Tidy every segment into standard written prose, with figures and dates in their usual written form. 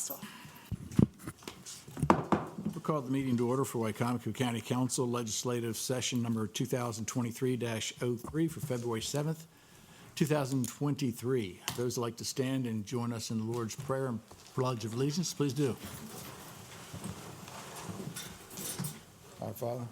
Costello. We'll call the meeting to order for Wycomico County Council Legislative Session number 2023-03 for February 7th, 2023. Those who'd like to stand and join us in the Lord's Prayer and Pledge of Allegiance, please do. Our Father,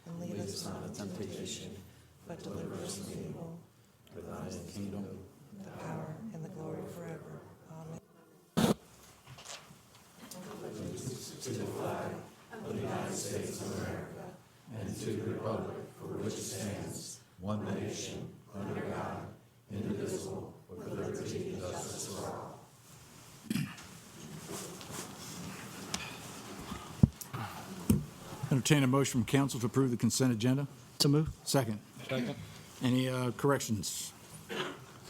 And lead us not into temptation, but deliver us from evil. For thine is the kingdom, the power, and the glory forever. Amen. entertain a motion from council to approve the consent agenda. So move. Second. Second. Any corrections?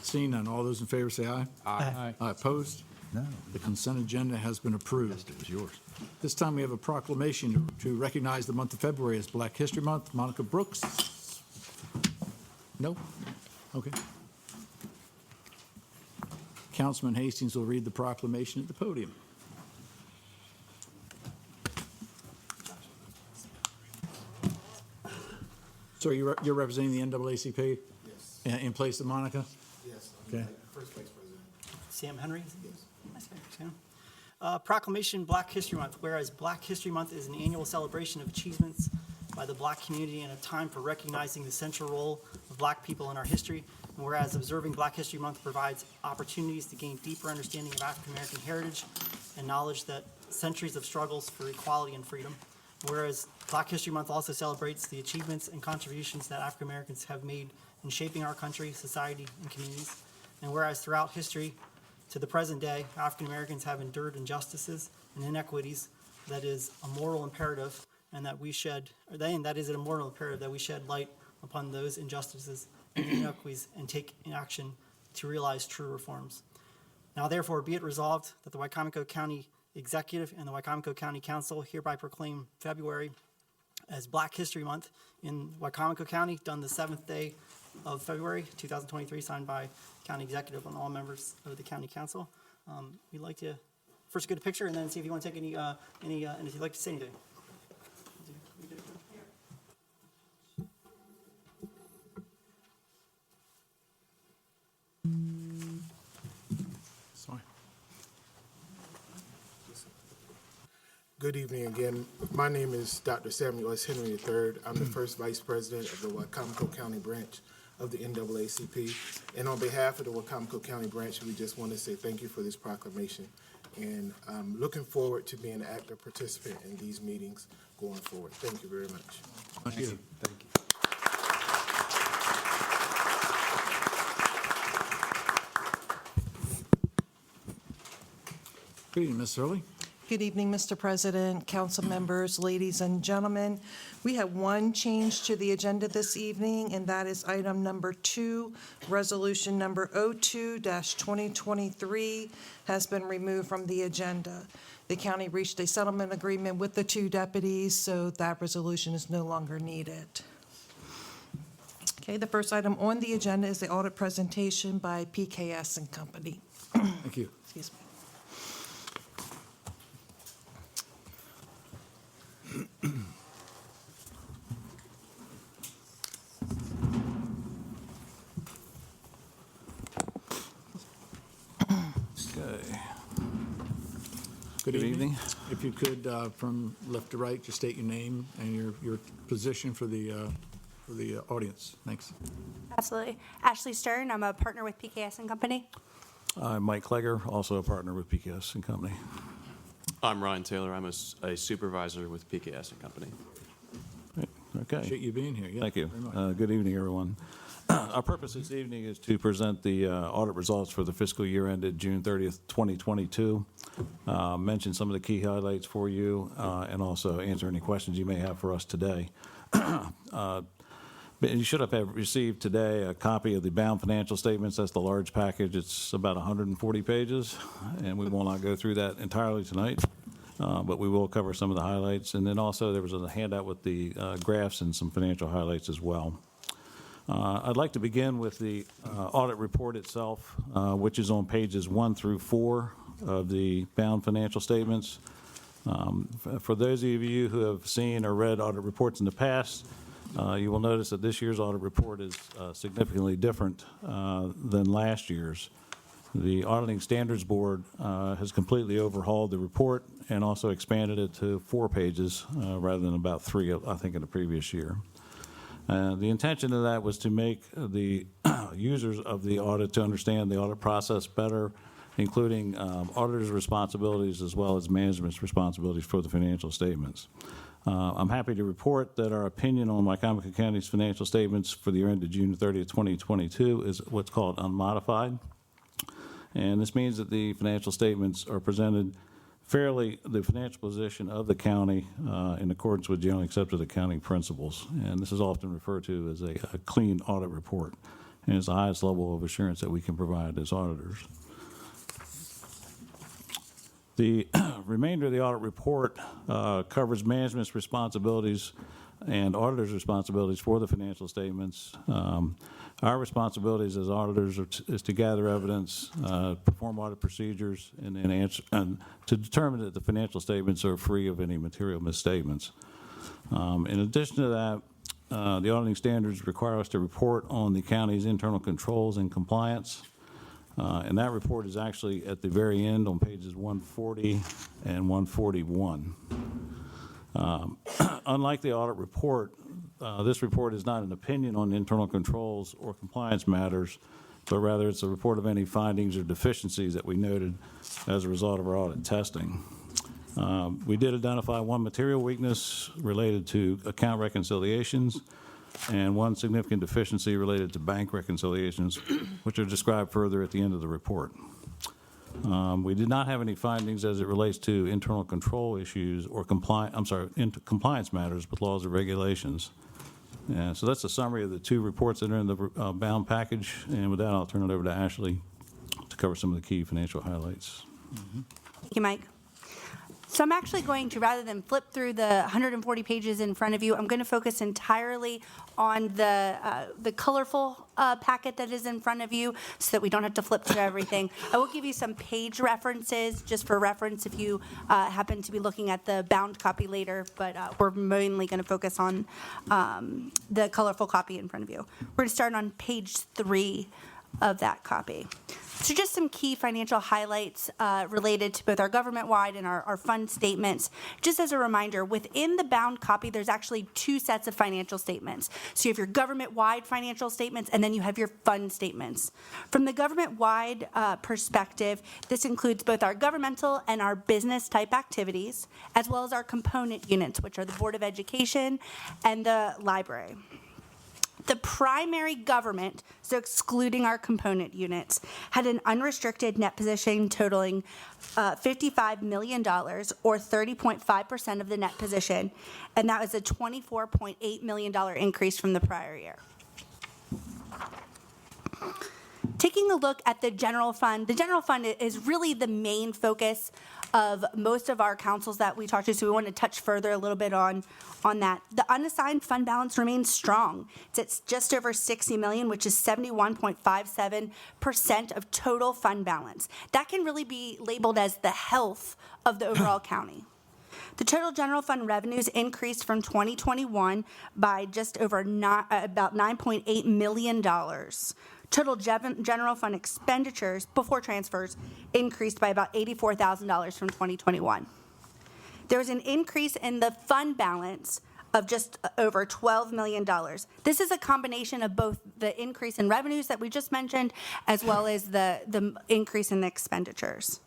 Seeing none, all those in favor say aye. Aye. Aye, opposed? No, The consent agenda has been approved. it was yours. This time we have a proclamation to recognize the month of February as Black History Month. Monica Brooks? No? Okay. Councilman Hastings will read the proclamation at the podium. So you're representing the NAACP? Yes, In place of Monica? yes. Okay. First Vice President. Sam Henry. Nice, Sam. Proclamation Black History Month. Whereas Black History Month is an annual celebration of achievements by the Black community and a time for recognizing the central role of Black people in our history. And whereas observing Black History Month provides opportunities to gain deeper understanding of African American heritage and knowledge that centuries of struggles for equality and freedom. Whereas Black History Month also celebrates the achievements and contributions that African Americans have made in shaping our country, society, and communities. And whereas throughout history to the present day, African Americans have endured injustices and inequities that is a moral imperative, and that we shed, that is a moral imperative that we shed light upon those injustices and inequities and take action to realize true reforms. Now therefore be it resolved that the Wycomico County Executive and the Wycomico County Council hereby proclaim February as Black History Month in Wycomico County, done the 7th day of February 2023, signed by County Executive and all members of the County Council. We'd like to first get a picture and then see if you want to take any and if you'd like to say anything. Sorry. Good evening again. My name is Dr. Samuel S. Henry III. I'm the first Vice President of the Wycomico County branch of the NAACP. And on behalf of the Wycomico County branch, we just want to say thank you for this proclamation. And I'm looking forward to being an active participant in these meetings going forward. Thank you very much. Thank you. Thank you. Good evening, Ms. Hurley. Good evening, Mr. President, council members, ladies and gentlemen. We have one change to the agenda this evening, and that is item number 2, resolution number 02-2023 has been removed from the agenda. The county reached a settlement agreement with the 2 deputies, so that resolution is no longer needed. Okay, the first item on the agenda is the audit presentation by PKS and Company. Thank you. Excuse me. Okay. Good evening. If you could, from left to right, just state your name and your position for the audience. Thanks. Absolutely. Ashley Stern, I'm a partner with PKS and Company. I'm Mike Klegger, also a partner with PKS and Company. I'm Ryan Taylor. I'm a supervisor with PKS and Company. Okay. Appreciate you being here. Yeah, Thank you. very much. Good evening, everyone. Our purpose this evening is to present the audit results for the fiscal year ended June 30th, 2022, mention some of the key highlights for you, and also answer any questions you may have for us today. But you should have received today a copy of the bound financial statements. That's the large package. It's about 140 pages, and we will not go through that entirely tonight, but we will cover some of the highlights. And then also, there was a handout with the graphs and some financial highlights as well. I'd like to begin with the audit report itself, which is on pages 1 through 4 of the bound financial statements. For those of you who have seen or read audit reports in the past, you will notice that this year's audit report is significantly different than last year's. The Auditing Standards Board has completely overhauled the report and also expanded it to 4 pages rather than about 3, I think, in the previous year. The intention of that was to make the users of the audit to understand the audit process better, including auditors' responsibilities as well as management's responsibilities for the financial statements. I'm happy to report that our opinion on Wycomico County's financial statements for the year ended June 30th, 2022 is what's called unmodified. And this means that the financial statements are presented fairly, the financial position of the county in accordance with generally accepted accounting principles. And this is often referred to as a clean audit report, and it's the highest level of assurance that we can provide as auditors. The remainder of the audit report covers management's responsibilities and auditors' responsibilities for the financial statements. Our responsibilities as auditors is to gather evidence, perform audit procedures, and then answer, and to determine that the financial statements are free of any material misstatements. In addition to that, the auditing standards require us to report on the county's internal controls and compliance. And that report is actually at the very end on pages 140 and 141. Unlike the audit report, this report is not an opinion on internal controls or compliance matters, but rather it's a report of any findings or deficiencies that we noted as a result of our audit testing. We did identify one material weakness related to account reconciliations and one significant deficiency related to bank reconciliations, which are described further at the end of the report. We did not have any findings as it relates to internal control issues or compliance matters with laws or regulations. And so that's a summary of the 2 reports that are in the bound package. And with that, I'll turn it over to Ashley to cover some of the key financial highlights. Thank you, Mike. So I'm actually going to, rather than flip through the 140 pages in front of you, I'm going to focus entirely on the colorful packet that is in front of you so that we don't have to flip through everything. I will give you some page references just for reference if you happen to be looking at the bound copy later, but we're mainly going to focus on the colorful copy in front of you. We're going to start on page 3 of that copy. So just some key financial highlights related to both our government-wide and our fund statements. Just as a reminder, within the bound copy, there's actually 2 sets of financial statements. So you have your government-wide financial statements, and then you have your fund statements. From the government-wide perspective, this includes both our governmental and our business-type activities, as well as our component units, which are the Board of Education and the library. The primary government, so excluding our component units, had an unrestricted net position totaling $55 million, or 30.5% of the net position, and that was a $24.8 million increase from the prior year. Taking a look at the general fund is really the main focus of most of our councils that we talk to, so we want to touch further a little bit on that. The unassigned fund balance remains strong. It's at just over $60 million, which is 71.57% of total fund balance. That can really be labeled as the health of the overall county. The total general fund revenues increased from 2021 by just over about $9.8 million. Total general fund expenditures before transfers increased by about $84,000 from 2021. There was an increase in the fund balance of just over $12 million. This is a combination of both the increase in revenues that we just mentioned, as well as the increase in the expenditures.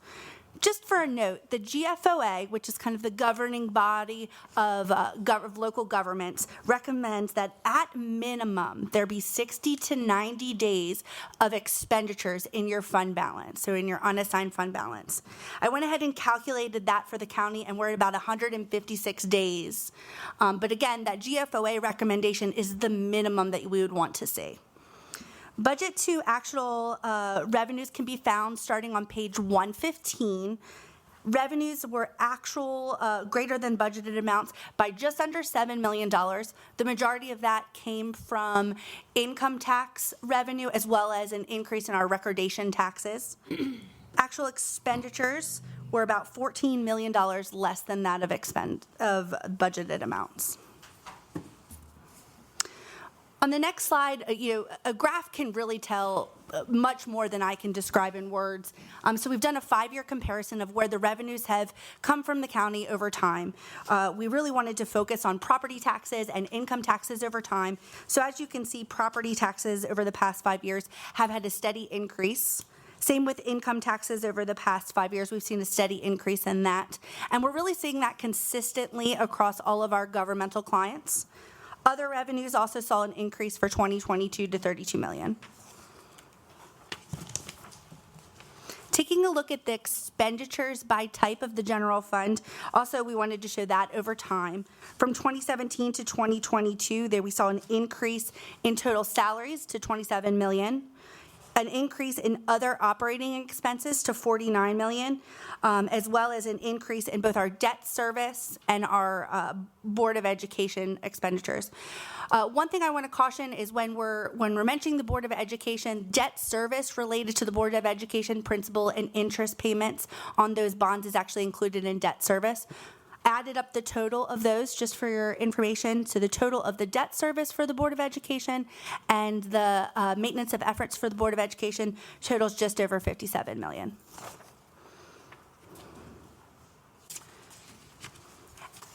Just for a note, the GFOA, which is kind of the governing body of local governments, recommends that at minimum, there be 60 to 90 days of expenditures in your fund balance, so in your unassigned fund balance. I went ahead and calculated that for the county, and we're at about 156 days. But again, that GFOA recommendation is the minimum that we would want to see. Budget to actual revenues can be found starting on page 115. Revenues were actual greater than budgeted amounts by just under $7 million. The majority of that came from income tax revenue as well as an increase in our recordation taxes. Actual expenditures were about $14 million less than that of budgeted amounts. On the next slide, a graph can really tell much more than I can describe in words. So we've done a 5-year comparison of where the revenues have come from the county over time. We really wanted to focus on property taxes and income taxes over time. So as you can see, property taxes over the past 5 years have had a steady increase. Same with income taxes over the past 5 years. We've seen a steady increase in that. And we're really seeing that consistently across all of our governmental clients. Other revenues also saw an increase for 2022 to $32 million. Taking a look at the expenditures by type of the general fund, also we wanted to show that over time. From 2017 to 2022, there we saw an increase in total salaries to $27 million. An increase in other operating expenses to $49 million, as well as an increase in both our debt service and our Board of Education expenditures. One thing I want to caution is when we're mentioning the Board of Education, debt service related to the Board of Education principal and interest payments on those bonds is actually included in debt service. Added up the total of those, just for your information. So the total of the debt service for the Board of Education and the maintenance of efforts for the Board of Education totals just over $57 million.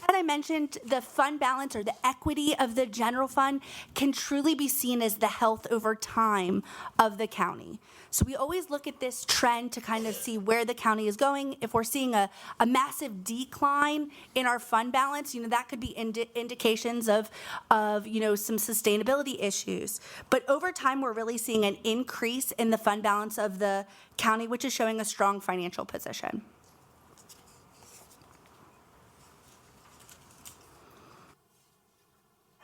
As I mentioned, the fund balance or the equity of the general fund can truly be seen as the health over time of the county. So we always look at this trend to kind of see where the county is going. If we're seeing a massive decline in our fund balance, that could be indications of some sustainability issues. But over time, we're really seeing an increase in the fund balance of the county, which is showing a strong financial position.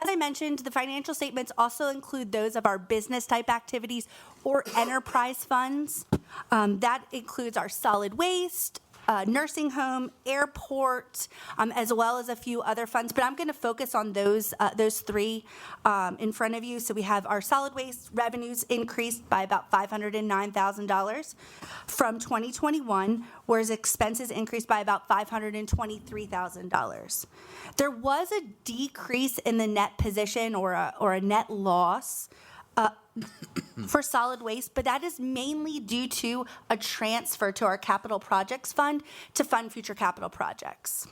As I mentioned, the financial statements also include those of our business type activities or enterprise funds. That includes our solid waste, nursing home, airport, as well as a few other funds. But I'm going to focus on those three in front of you. So we have our solid waste revenues increased by about $509,000 from 2021, whereas expenses increased by about $523,000. There was a decrease in the net position or a net loss for solid waste, but that is mainly due to a transfer to our capital projects fund to fund future capital projects.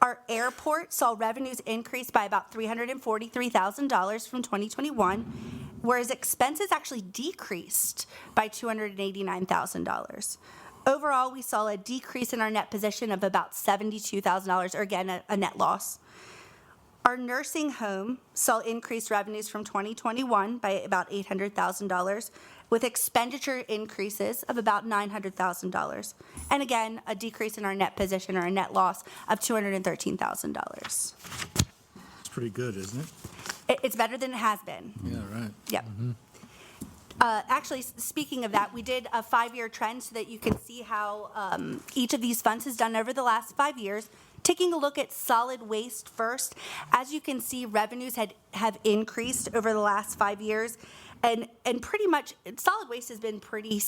Our airport saw revenues increase by about $343,000 from 2021, whereas expenses actually decreased by $289,000. Overall, we saw a decrease in our net position of about $72,000, or again, a net loss. Our nursing home saw increased revenues from 2021 by about $800,000, with expenditure increases of about $900,000. And again, a decrease in our net position or a net loss of $213,000. It's pretty good, isn't it? It's better than it has been. Yeah, right. Yep. Actually, speaking of that, we did a 5-year trend so that you can see how each of these funds has done over the last 5 years. Taking a look at solid waste first, as you can see, revenues have increased over the last 5 years, and pretty much solid waste has been pretty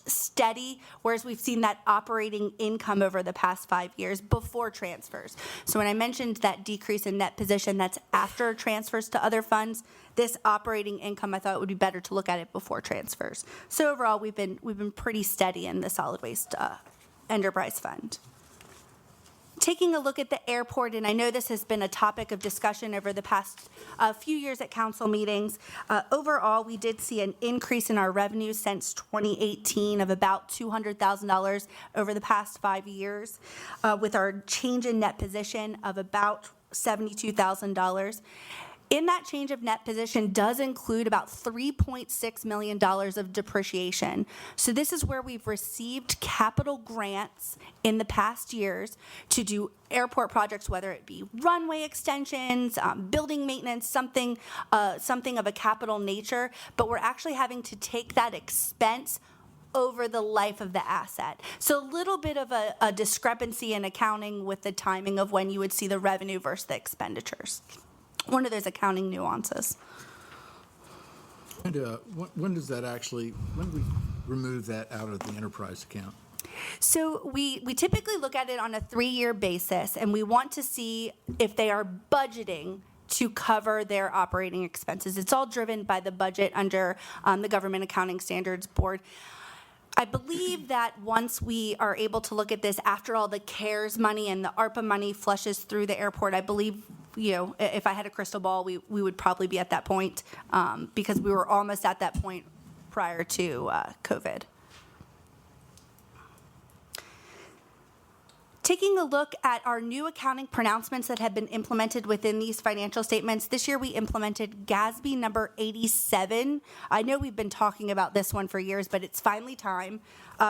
steady, whereas we've seen that operating income over the past 5 years before transfers. So when I mentioned that decrease in net position, that's after transfers to other funds. This operating income, I thought it would be better to look at it before transfers. So overall, we've been pretty steady in the solid waste enterprise fund. taking a look at the airport, and I know this has been a topic of discussion over the past few years at council meetings. Overall, we did see an increase in our revenue since 2018 of about $200,000 over the past 5 years, with our change in net position of about $72,000. In that change of net position does include about $3.6 million of depreciation. So this is where we've received capital grants in the past years to do airport projects, whether it be runway extensions, building maintenance, something of a capital nature, but we're actually having to take that expense over the life of the asset. So a little bit of a discrepancy in accounting with the timing of when you would see the revenue versus the expenditures. One of those accounting nuances. And when does that actually, when do we remove that out of the enterprise account? So we typically look at it on a 3-year basis, and we want to see if they are budgeting to cover their operating expenses. It's all driven by the budget under the Government Accounting Standards Board. I believe that once we are able to look at this after all the CARES money and the ARPA money flushes through the airport, I believe, if I had a crystal ball, we would probably be at that point because we were almost at that point prior to COVID. Taking a look at our new accounting pronouncements that have been implemented within these financial statements, this year we implemented GASB number 87. I know we've been talking about this one for years, but it's finally time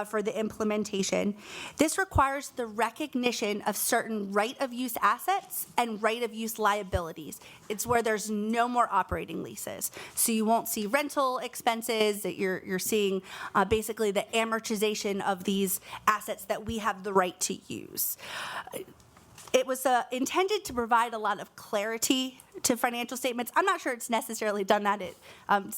for the implementation. This requires the recognition of certain right-of-use assets and right-of-use liabilities. It's where there's no more operating leases. So you won't see rental expenses, that you're seeing basically the amortization of these assets that we have the right to use. It was intended to provide a lot of clarity to financial statements. I'm not sure it's necessarily done that. It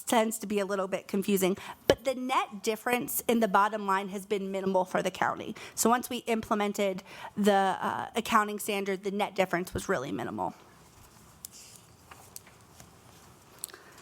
tends to be a little bit confusing. But the net difference in the bottom line has been minimal for the county. So once we implemented the accounting standard, the net difference was really minimal.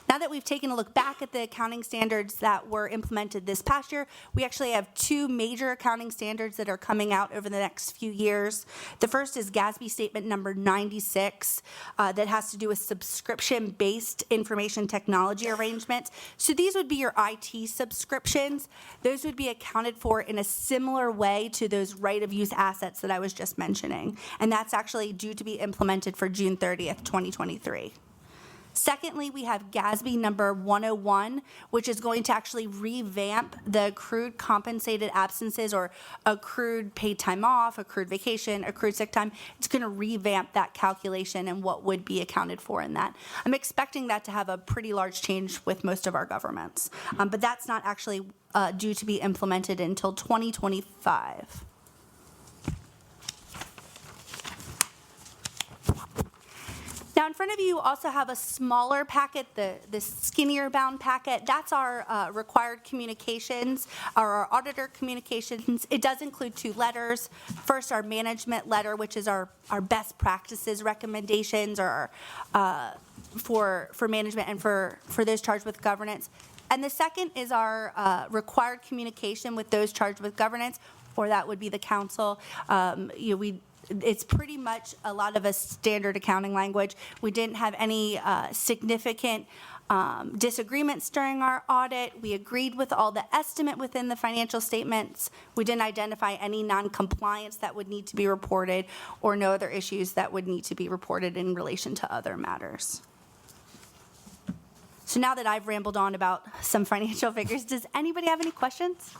Now that we've taken a look back at the accounting standards that were implemented this past year, we actually have 2 major accounting standards that are coming out over the next few years. The first is GASB Statement number 96 that has to do with subscription-based information technology arrangements. So these would be your IT subscriptions. Those would be accounted for in a similar way to those right-of-use assets that I was just mentioning. And that's actually due to be implemented for June 30th, 2023. Secondly, we have GASB number 101, which is going to actually revamp the accrued compensated absences or accrued paid time off, accrued vacation, accrued sick time. It's going to revamp that calculation and what would be accounted for in that. I'm expecting that to have a pretty large change with most of our governments, but that's not actually due to be implemented until 2025. Now, in front of you also have a smaller packet, the skinnier bound packet. That's our required communications, our auditor communications. It does include 2 letters. First, our management letter, which is our best practices recommendations or for management and for those charged with governance. And the second is our required communication with those charged with governance, or that would be the council. It's pretty much a lot of a standard accounting language. We didn't have any significant disagreements during our audit. We agreed with all the estimate within the financial statements. We didn't identify any non-compliance that would need to be reported or no other issues that would need to be reported in relation to other matters. So now that I've rambled on about some financial figures, does anybody have any questions?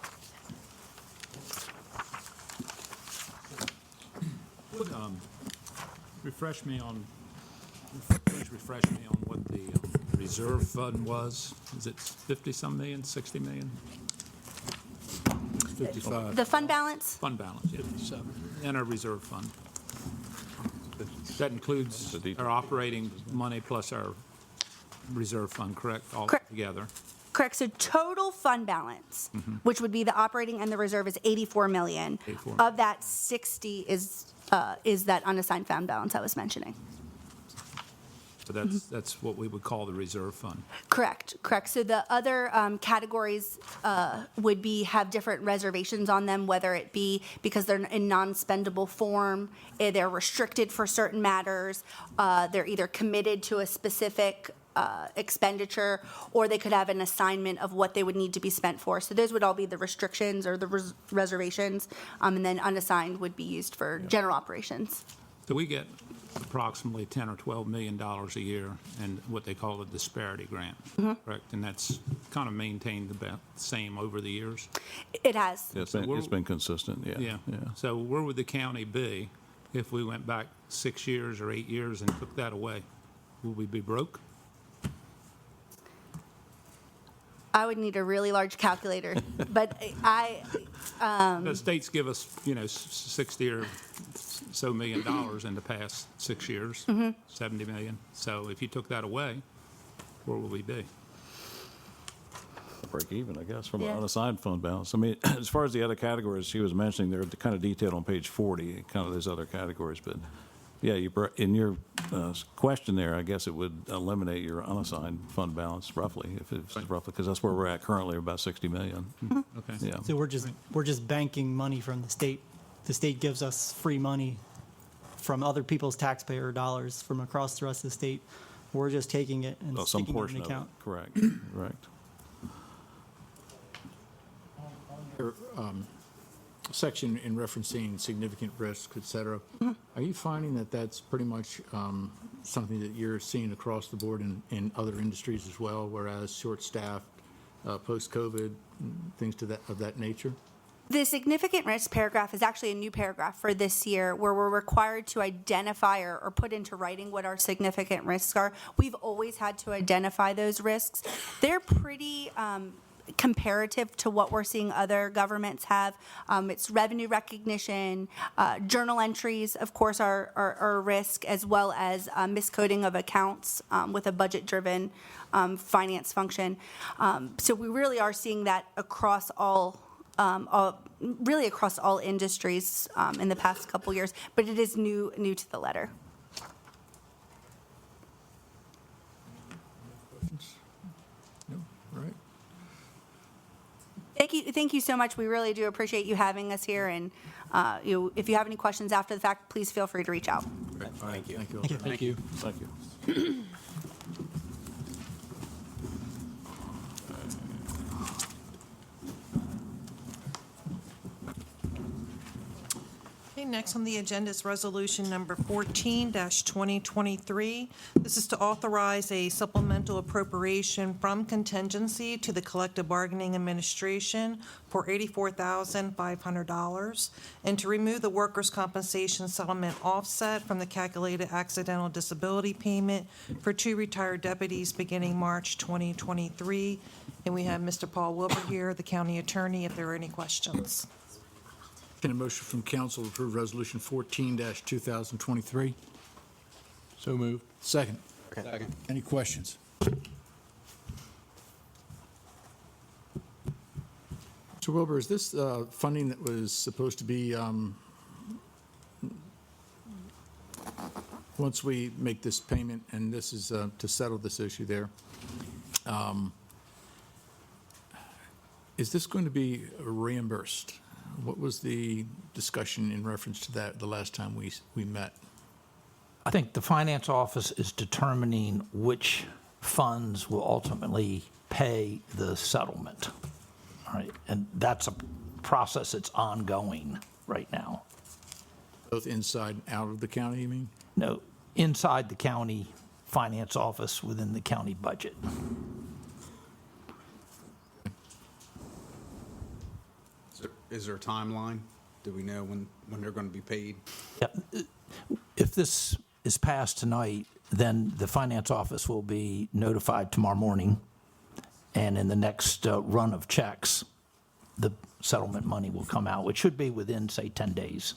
Refresh me on what the reserve fund was. Is it 50-some million, 60 million? 55. The fund balance? Fund balance, yeah. And our reserve fund. That includes our operating money plus our reserve fund, correct? All Correct. together. Correct. So total fund balance, which would be the operating and the reserve, is 84 million. 84. Of that, 60 is that unassigned fund balance I was mentioning. So that's what we would call the reserve fund. Correct, correct. So the other categories would have different reservations on them, whether it be because they're in non-spendable form, they're restricted for certain matters, they're either committed to a specific expenditure, or they could have an assignment of what they would need to be spent for. So those would all be the restrictions or the reservations, and then unassigned would be used for general operations. So we get approximately $10 or $12 million a year in what they call a disparity grant, correct? And that's kind of maintained about the same over the years? It has. Yeah, it's been consistent, yeah. Yeah. So where would the county be if we went back 6 years or 8 years and took that away? Would we be broke? I would need a really large calculator, but The states give us, 60 or so million dollars in the past 6 years, 70 million. So if you took that away, where would we be? Break even, I guess, from an Yeah. unassigned fund balance. I mean, as far as the other categories she was mentioning, they're kind of detailed on page 40, kind of those other categories. But, yeah, in your question there, I guess it would eliminate your unassigned fund balance roughly, if it's roughly, because that's where we're at currently, about 60 million. Okay. Yeah. So we're just banking money from the state. The state gives us free money from other people's taxpayer dollars from across the rest of the state. We're just taking it and Well, some sticking it portion in of the it, account. correct, correct. Section in referencing significant risk, et cetera. Are you finding that that's pretty much something that you're seeing across the board in other industries as well, whereas short-staffed, post-COVID, things of that nature? The significant risk paragraph is actually a new paragraph for this year where we're required to identify or put into writing what our significant risks are. We've always had to identify those risks. They're pretty comparative to what we're seeing other governments have. It's revenue recognition, journal entries, of course, are a risk, as well as miscoding of accounts with a budget-driven finance function. So we really are seeing that across really across all industries in the past couple years, but it is new to the letter. No? All right. Thank you so much. We really do appreciate you having us here, and if you have any questions after the fact, please feel free to reach out. Thank you. Thank you. Thank you. Okay, next on the agenda is Resolution Number 14-2023. This is to authorize a supplemental appropriation from contingency to the Collective Bargaining Administration for $84,500, and to remove the workers' compensation settlement offset from the calculated accidental disability payment for 2 retired deputies beginning March 2023. And we have Mr. Paul Wilbur here, the county attorney, if there are any questions. Can a motion from council to approve Resolution 14-2023? So moved. Second. Second. Any questions? Mr. Wilbur, is this funding that was supposed to be, once we make this payment, and this is to settle this issue there, is this going to be reimbursed? What was the discussion in reference to that the last time we met? I think the finance office is determining which funds will ultimately pay the settlement. All right, and that's a process that's ongoing right now. Both inside and out of the county, you mean? No, inside the county finance office within the county budget. Is there a timeline? Do we know when they're going to be paid? Yep. If this is passed tonight, then the finance office will be notified tomorrow morning, and in the next run of checks, the settlement money will come out, which should be within, say, 10 days,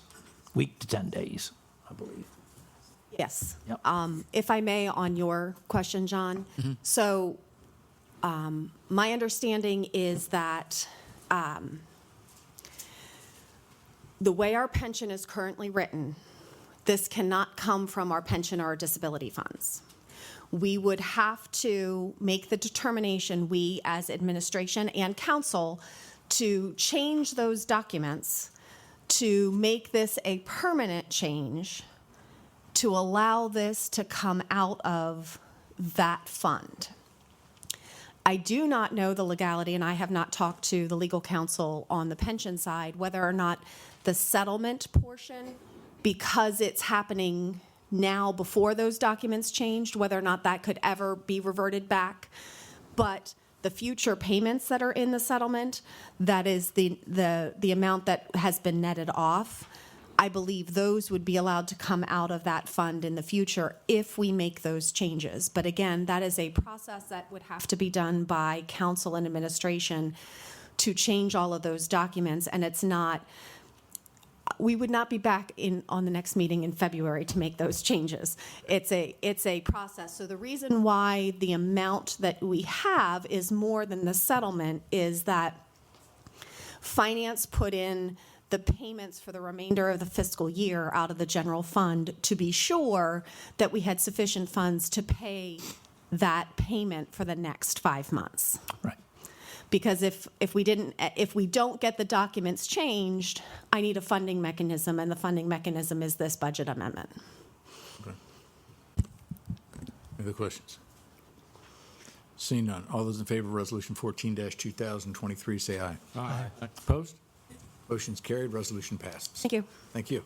week to 10 days, I believe. Yes. Yep. If I may, on your question, John. So my understanding is that the way our pension is currently written, this cannot come from our pension or our disability funds. we would have to make the determination, we as administration and council, to change those documents to make this a permanent change, to allow this to come out of that fund. I do not know the legality, and I have not talked to the legal counsel on the pension side, whether or not the settlement portion, because it's happening now before those documents changed, whether or not that could ever be reverted back. But the future payments that are in the settlement, that is the amount that has been netted off, I believe those would be allowed to come out of that fund in the future if we make those changes. But again, that is a process that would have to be done by council and administration to change all of those documents, and it's not, we would not be back on the next meeting in February to make those changes. It's a process. So the reason why the amount that we have is more than the settlement is that finance put in the payments for the remainder of the fiscal year out of the general fund to be sure that we had sufficient funds to pay that payment for the next 5 months. Right. Because if we don't get the documents changed, I need a funding mechanism, and the funding mechanism is this budget amendment. Okay. Any other questions? Seeing none, all those in favor of Resolution 14-2023, say aye. Aye. Opposed? Motion's carried, resolution passes. Thank you. Thank you.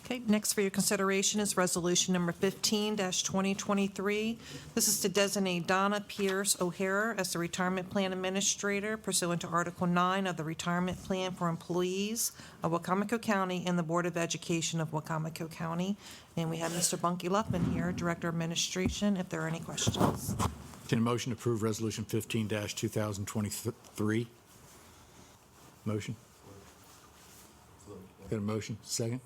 Okay, next for your consideration is Resolution Number 15-2023. This is to designate Donna Pierce O'Hara as the Retirement Plan Administrator pursuant to Article 9 of the Retirement Plan for Employees of Wacomico County and the Board of Education of Wacomico County. And we have Mr. Bunky Luffman here, Director of Administration, if there are any questions. Entertain a motion to approve Resolution 15-2023. Motion? Got a motion? Second?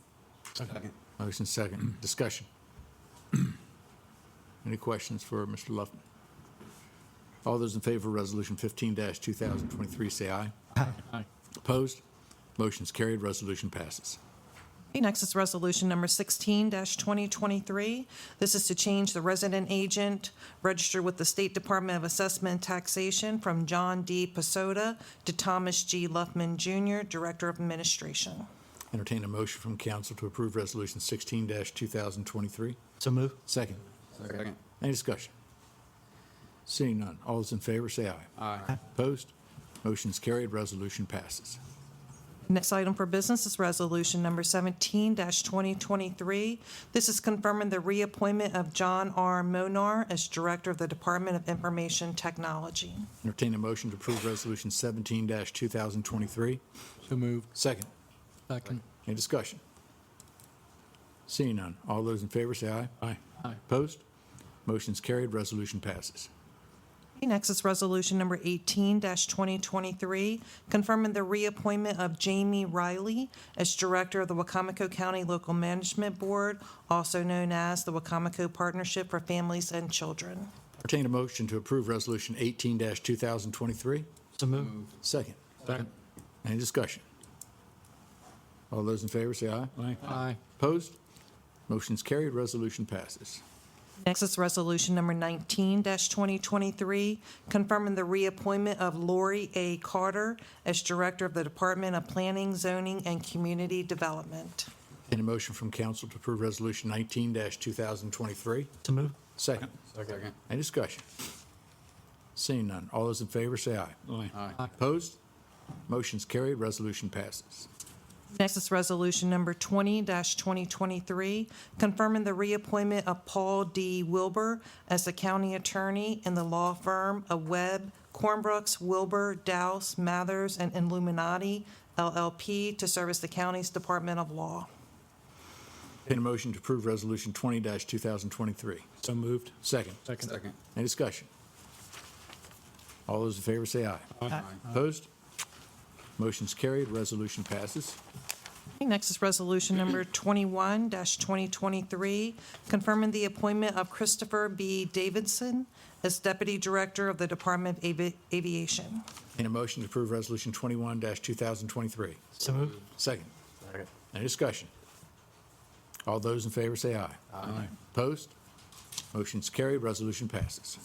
Second. Motion second. Discussion. Any questions for Mr. Luffman? All those in favor of Resolution 15-2023, say aye. Aye. Opposed? Motion's carried, resolution passes. Okay, next is Resolution Number 16-2023. This is to change the resident agent registered with the State Department of Assessment and Taxation from John D. Pasoda to Thomas G. Luffman, Jr., Director of Administration. Entertain a motion from council to approve Resolution 16-2023. So move. Second. Second. Any discussion? Seeing none, all those in favor say aye. Aye. Opposed? Motion's carried, resolution passes. Next item for business is Resolution Number 17-2023. This is confirming the reappointment of John R. Monar as Director of the Department of Information Technology. Entertain a motion to approve Resolution 17-2023. So moved. Second. Second. Any discussion? Seeing none, all those in favor say aye. Aye. Opposed? Motion's carried, resolution passes. Okay, next is Resolution Number 18-2023, confirming the reappointment of Jamie Riley as Director of the Wacomico County Local Management Board, also known as the Wacomico Partnership for Families and Children. Entertain a motion to approve Resolution 18-2023. So move. Second. Second. Any discussion? All those in favor say aye. Aye. Opposed? Motion's carried, resolution passes. Next is Resolution Number 19-2023, confirming the reappointment of Lori A. Carter as Director of the Department of Planning, Zoning, and Community Development. Entertain a motion from council to approve Resolution 19-2023. So move. Second. Second. Any discussion? Seeing none, all those in favor say aye. Aye. Opposed? Motion's carried, resolution passes. Next is Resolution Number 20-2023, confirming the reappointment of Paul D. Wilbur as the County Attorney in the law firm of Webb, Cornbrooks, Wilbur, Dowse, Mathers, and Illuminati, LLP, to serve as the county's Department of Law. Entertain a motion to approve Resolution 20-2023. So moved. Second. Second. Any discussion? All those in favor say aye. Aye. Opposed? Motion's carried, resolution passes. Okay, next is Resolution Number 21-2023, confirming the appointment of Christopher B. Davidson as Deputy Director of the Department of Aviation. Entertain a motion to approve Resolution 21-2023. So move. Second. Any discussion? All those in favor say aye. Aye. Opposed? Motion's carried, resolution passes.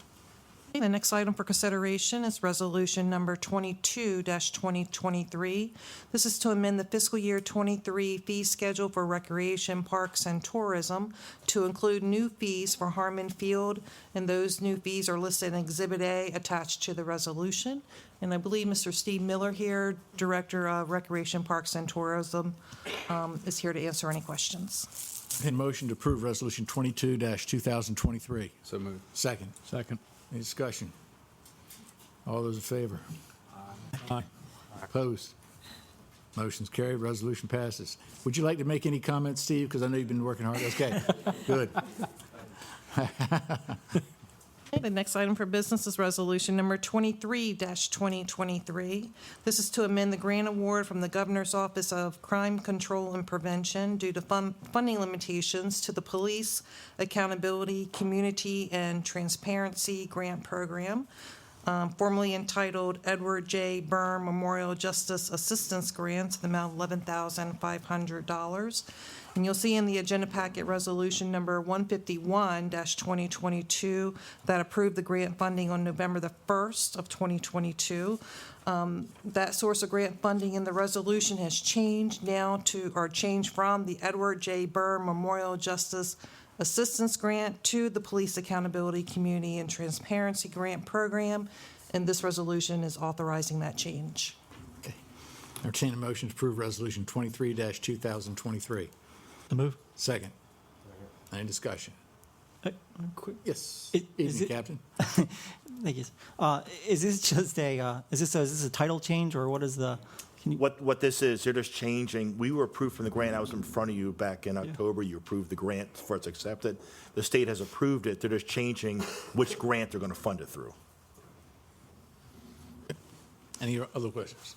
The next item for consideration is Resolution Number 22-2023. This is to amend the fiscal year '23 fee schedule for recreation, parks, and tourism to include new fees for Harmon Field, and those new fees are listed in Exhibit A attached to the resolution. And I believe Mr. Steve Miller here, Director of Recreation, Parks, and Tourism, is here to answer any questions. In motion to approve Resolution 22-2023. So moved. Second. Second. Any discussion? All those in favor? Aye. Opposed? Motion's carried, resolution passes. Would you like to make any comments, Steve? Because I know you've been working hard. Okay, good. The next item for business is Resolution Number 23-2023. This is to amend the grant award from the Governor's Office of Crime Control and Prevention due to funding limitations to the Police Accountability, Community, and Transparency Grant Program, formerly entitled Edward J. Byrne Memorial Justice Assistance Grant, the amount of $11,500. And you'll see in the agenda packet Resolution Number 151-2022 that approved the grant funding on November the 1st of 2022. That source of grant funding in the resolution has changed changed from the Edward J. Byrne Memorial Justice Assistance Grant to the Police Accountability, Community, and Transparency Grant Program, and this resolution is authorizing that change. Okay. Entertain a motion to approve Resolution 23-2023. The move. Second. Any discussion? Quick. Yes. Is Evening, it- Captain. Thank you. Is this just is this a title change, or what is the? What this is, they're just changing, we were approved from the grant, I was in front of you back in October, you approved the grant before it's accepted. The state has approved it, they're just changing which grant they're going to fund it through. Any other questions?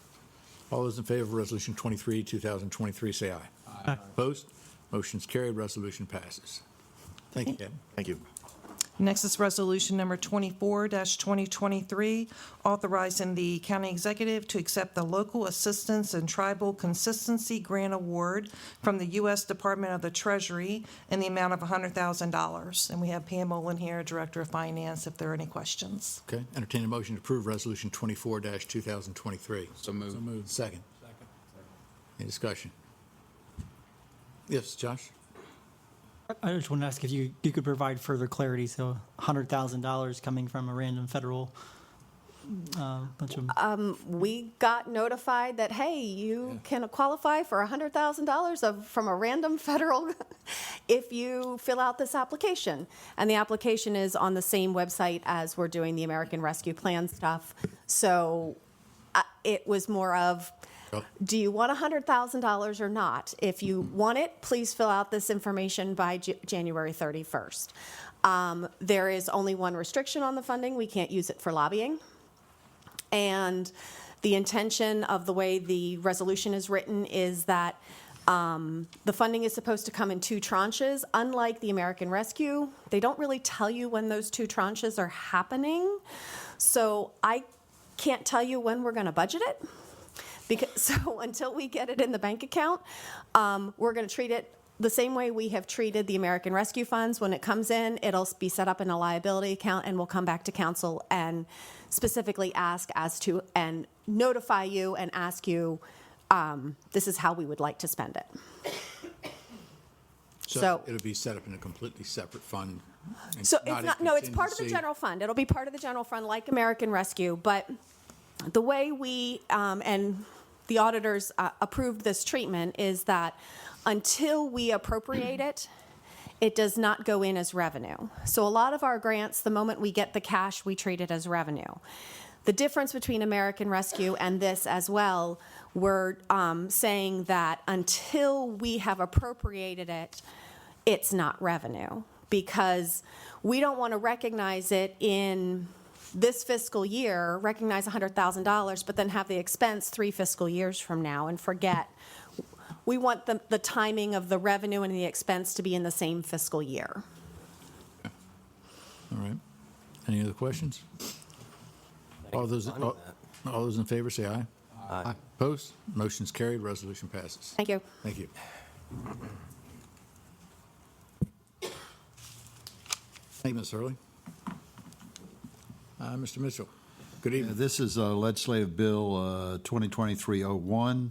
All those in favor of Resolution 23-2023, say aye. Aye. Opposed? Motion's carried, resolution passes. Thank you, Captain. Thank you. Next is Resolution Number 24-2023, authorizing the county executive to accept the Local Assistance and Tribal Consistency Grant Award from the U.S. Department of the Treasury in the amount of $100,000. And we have Pam Olin here, Director of Finance, if there are any questions. Okay, entertain a motion to approve Resolution 24-2023. So moved. Second. Any discussion? Yes, Josh? I just want to ask if you could provide further clarity. So $100,000 coming from a random federal bunch of. We got notified that, hey, you can qualify for $100,000 from a random federal if you fill out this application. And the application is on the same website as we're doing the American Rescue Plan stuff. So it was more of, do you want $100,000 or not? If you want it, please fill out this information by January 31st. There is only one restriction on the funding. We can't use it for lobbying. And the intention of the way the resolution is written is that the funding is supposed to come in two tranches. Unlike the American Rescue, they don't really tell you when those two tranches are happening. So I can't tell you when we're going to budget it. So until we get it in the bank account, we're going to treat it the same way we have treated the American Rescue Funds. When it comes in, it'll be set up in a liability account, and we'll come back to council and specifically ask as to, and notify you and ask you, this is how we would like to spend it. So it'll be set up in a completely separate fund. and So not it's a not, no, it's part of the contingency. general fund. It'll be part of the general fund like American Rescue, but the way we, and the auditors approved this treatment is that until we appropriate it, it does not go in as revenue. So a lot of our grants, the moment we get the cash, we treat it as revenue. The difference between American Rescue and this as well, we're saying that until we have appropriated it, it's not revenue, because we don't want to recognize it in this fiscal year, recognize $100,000, but then have the expense 3 fiscal years from now and forget. We want the timing of the revenue and the expense to be in the same fiscal year. All right. Any other questions? All those in favor, say aye. Aye. Opposed? Motion's carried, resolution passes. Thank you. Thank you. Thank you, Ms. Hurley. Mr. Mitchell, good evening. This is legislative bill 2023-01.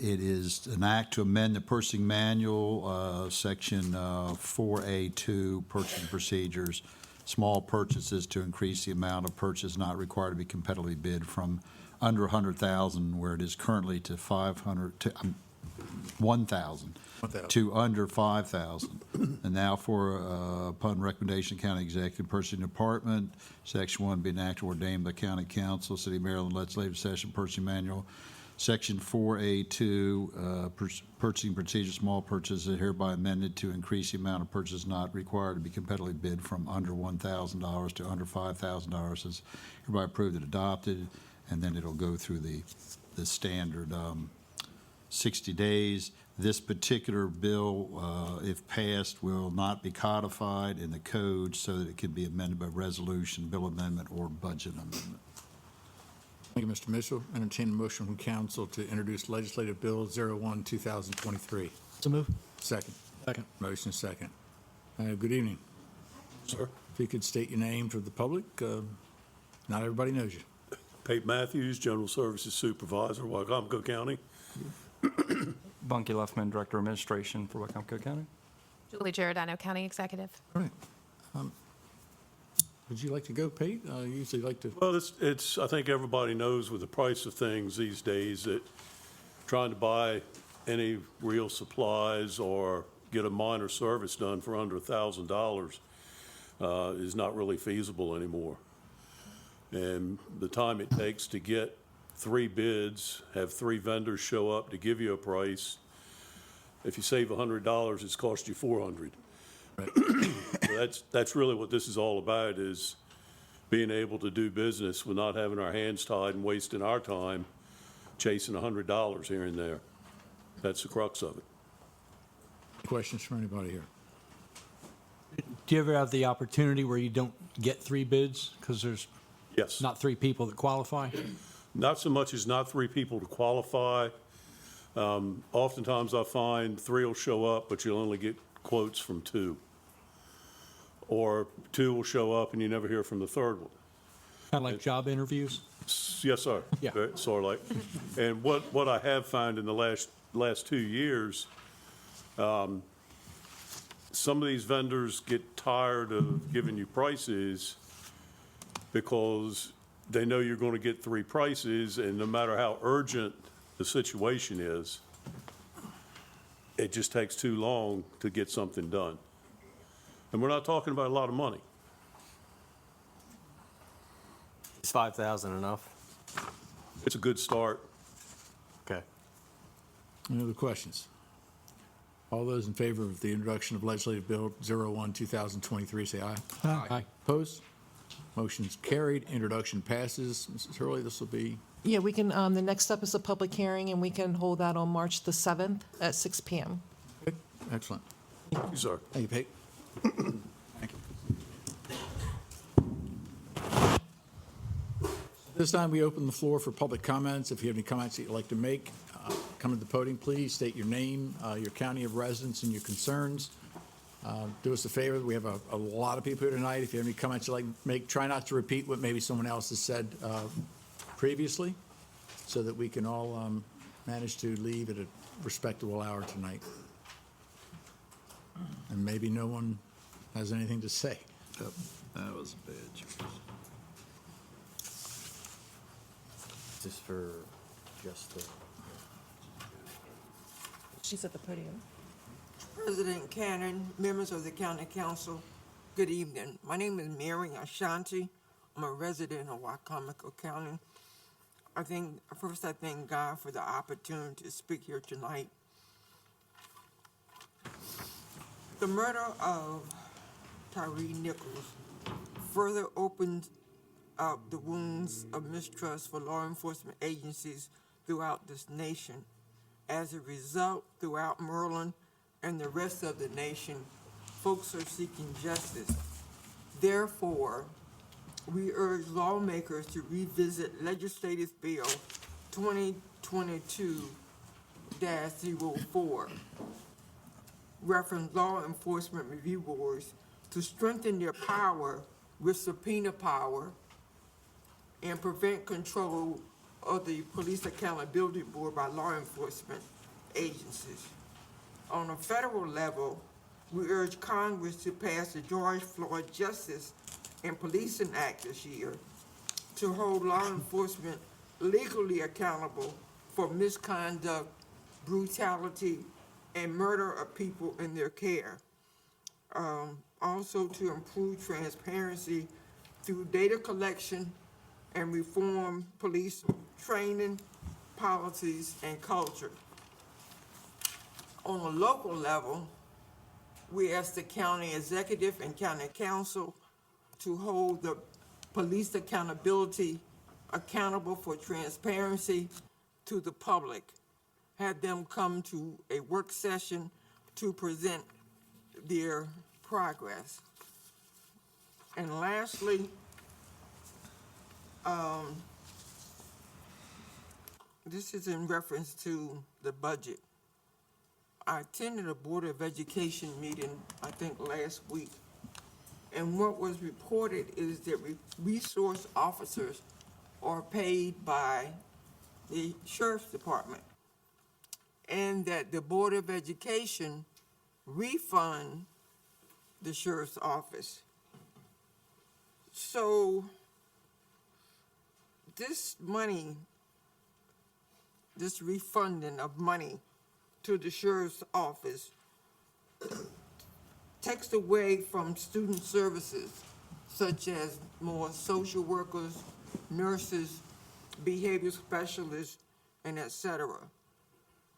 It is an act to amend the purchasing manual, section 4A2, purchasing procedures, small purchases to increase the amount of purchase not required to be competitively bid from under 100,000, where it is currently to 500 to 1,000 to under 5,000. And now for, upon recommendation of County Executive Purchasing Department, Section 1 be enacted or ordained by County Council, City of Maryland Legislative Session Purchasing Manual, Section 4A2, purchasing procedure, small purchases are hereby amended to increase the amount of purchase not required to be competitively bid from under $1,000 to under $5,000 is hereby approved and adopted, and then it'll go through the standard 60 days. This particular bill, if passed, will not be codified in the code so that it can be amended by resolution, bill amendment, or budget amendment. Thank you, Mr. Mitchell. Entertain a motion from council to introduce legislative bill 01-2023. So move. Second. Second. Motion is second. Good evening. Sir. If you could state your name for the public, not everybody knows you. Pate Matthews, General Services Supervisor, Wycomico County. Bunky Leffman, Director of Administration for Wycomico County. Julie Giordano, County Executive. All right. Would you like to go, Pete? I usually like to. Well, it's, I think everybody knows with the price of things these days that trying to buy any real supplies or get a minor service done for under $1,000 is not really feasible anymore. And the time it takes to get 3 bids, have 3 vendors show up to give you a price, if you save $100, it's cost you $400. Right. So that's really what this is all about, is being able to do business with not having our hands tied and wasting our time chasing $100 here and there. That's the crux of it. Questions from anybody here? Do you ever have the opportunity where you don't get 3 bids because there's Yes. not 3 people that qualify? Not so much as not 3 people to qualify. Oftentimes I find 3 will show up, but you'll only get quotes from 2. Or 2 will show up and you never hear from the 3rd one. Kind of like job interviews? Yes, sir. Yeah. Sort of like. And what I have found in the last 2 years, some of these vendors get tired of giving you prices because they know you're going to get 3 prices, and no matter how urgent the situation is, it just takes too long to get something done. And we're not talking about a lot of money. Is 5,000 enough? It's a good start. Okay. Any other questions? All those in favor of the introduction of legislative bill 01-2023, say aye. Aye. Opposed? Motion's carried. Introduction passes. Mrs. Hurley, this will be. Yeah, we can, the next step is a public hearing, and we can hold that on March the 7th at 6 PM. Good. Excellent. Thank you, sir. Thank you, Pete. Thank you. This time, we open the floor for public comments. If you have any comments that you'd like to make, come to the podium, please. State your name, your county of residence, and your concerns. Do us a favor. We have a lot of people here tonight. If you have any comments you'd like to make, try not to repeat what maybe someone else has said previously, so that we can all manage to leave at a respectable hour tonight. And maybe no one has anything to say. Yep, that was a bad choice. Just for just the. She's at the podium. President Cannon, members of the County Council, good evening. My name is Mary Ashanti. I'm a resident of Wycomico County. I thank God for the opportunity to speak here tonight. The murder of Tyree Nichols further opens up the wounds of mistrust for law enforcement agencies throughout this nation. As a result, throughout Maryland and the rest of the nation, folks are seeking justice. Therefore, we urge lawmakers to revisit Legislative Bill 2022-04, reference law enforcement review boards to strengthen their power with subpoena power and prevent control of the Police Accountability Board by law enforcement agencies. On a federal level, we urge Congress to pass the George Floyd Justice and Policing Act this year to hold law enforcement legally accountable for misconduct, brutality, and murder of people in their care. Also to improve transparency through data collection and reform police training, policies, and culture. On a local level, we ask the county executive and county council to hold the police accountability accountable for transparency to the public. Have them come to a work session to present their progress. And lastly, this is in reference to the budget. I attended a Board of Education meeting, I think last week, and what was reported is that resource officers are paid by the Sheriff's Department, and that the Board of Education refund the Sheriff's Office. So this money, this refunding of money to the Sheriff's Office takes away from student services such as more social workers, nurses, behavior specialists, and et cetera.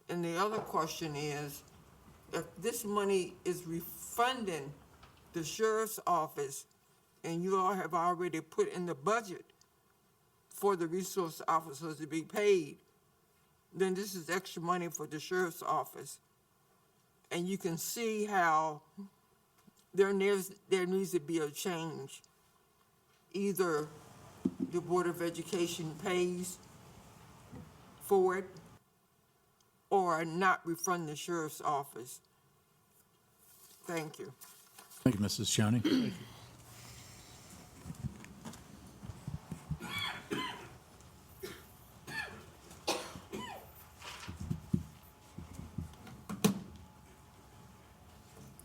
And the other question is, if this money is refunding the Sheriff's Office, and you all have already put in the budget for the resource officers to be paid, then this is extra money for the Sheriff's Office. And you can see how there needs to be a change. Either the Board of Education pays for it or not refund the Sheriff's Office. Thank you. Thank you, Mrs. Shoney.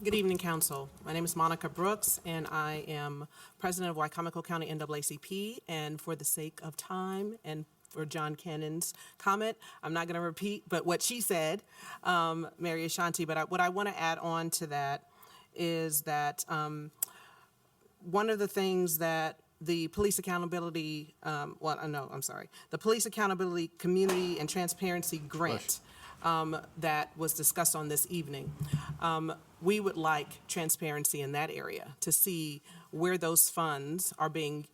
Good evening, Council. My name is Monica Brooks, and I am President of Wycomico County NAACP. And for the sake of time and for John Cannon's comment, I'm not going to repeat but what she said, Mary Ashanti. But what I want to add on to that is that one of the things that the Police Accountability, the Police Accountability Community and Transparency Grant that was discussed on this evening. We would like transparency in that area to see where those funds are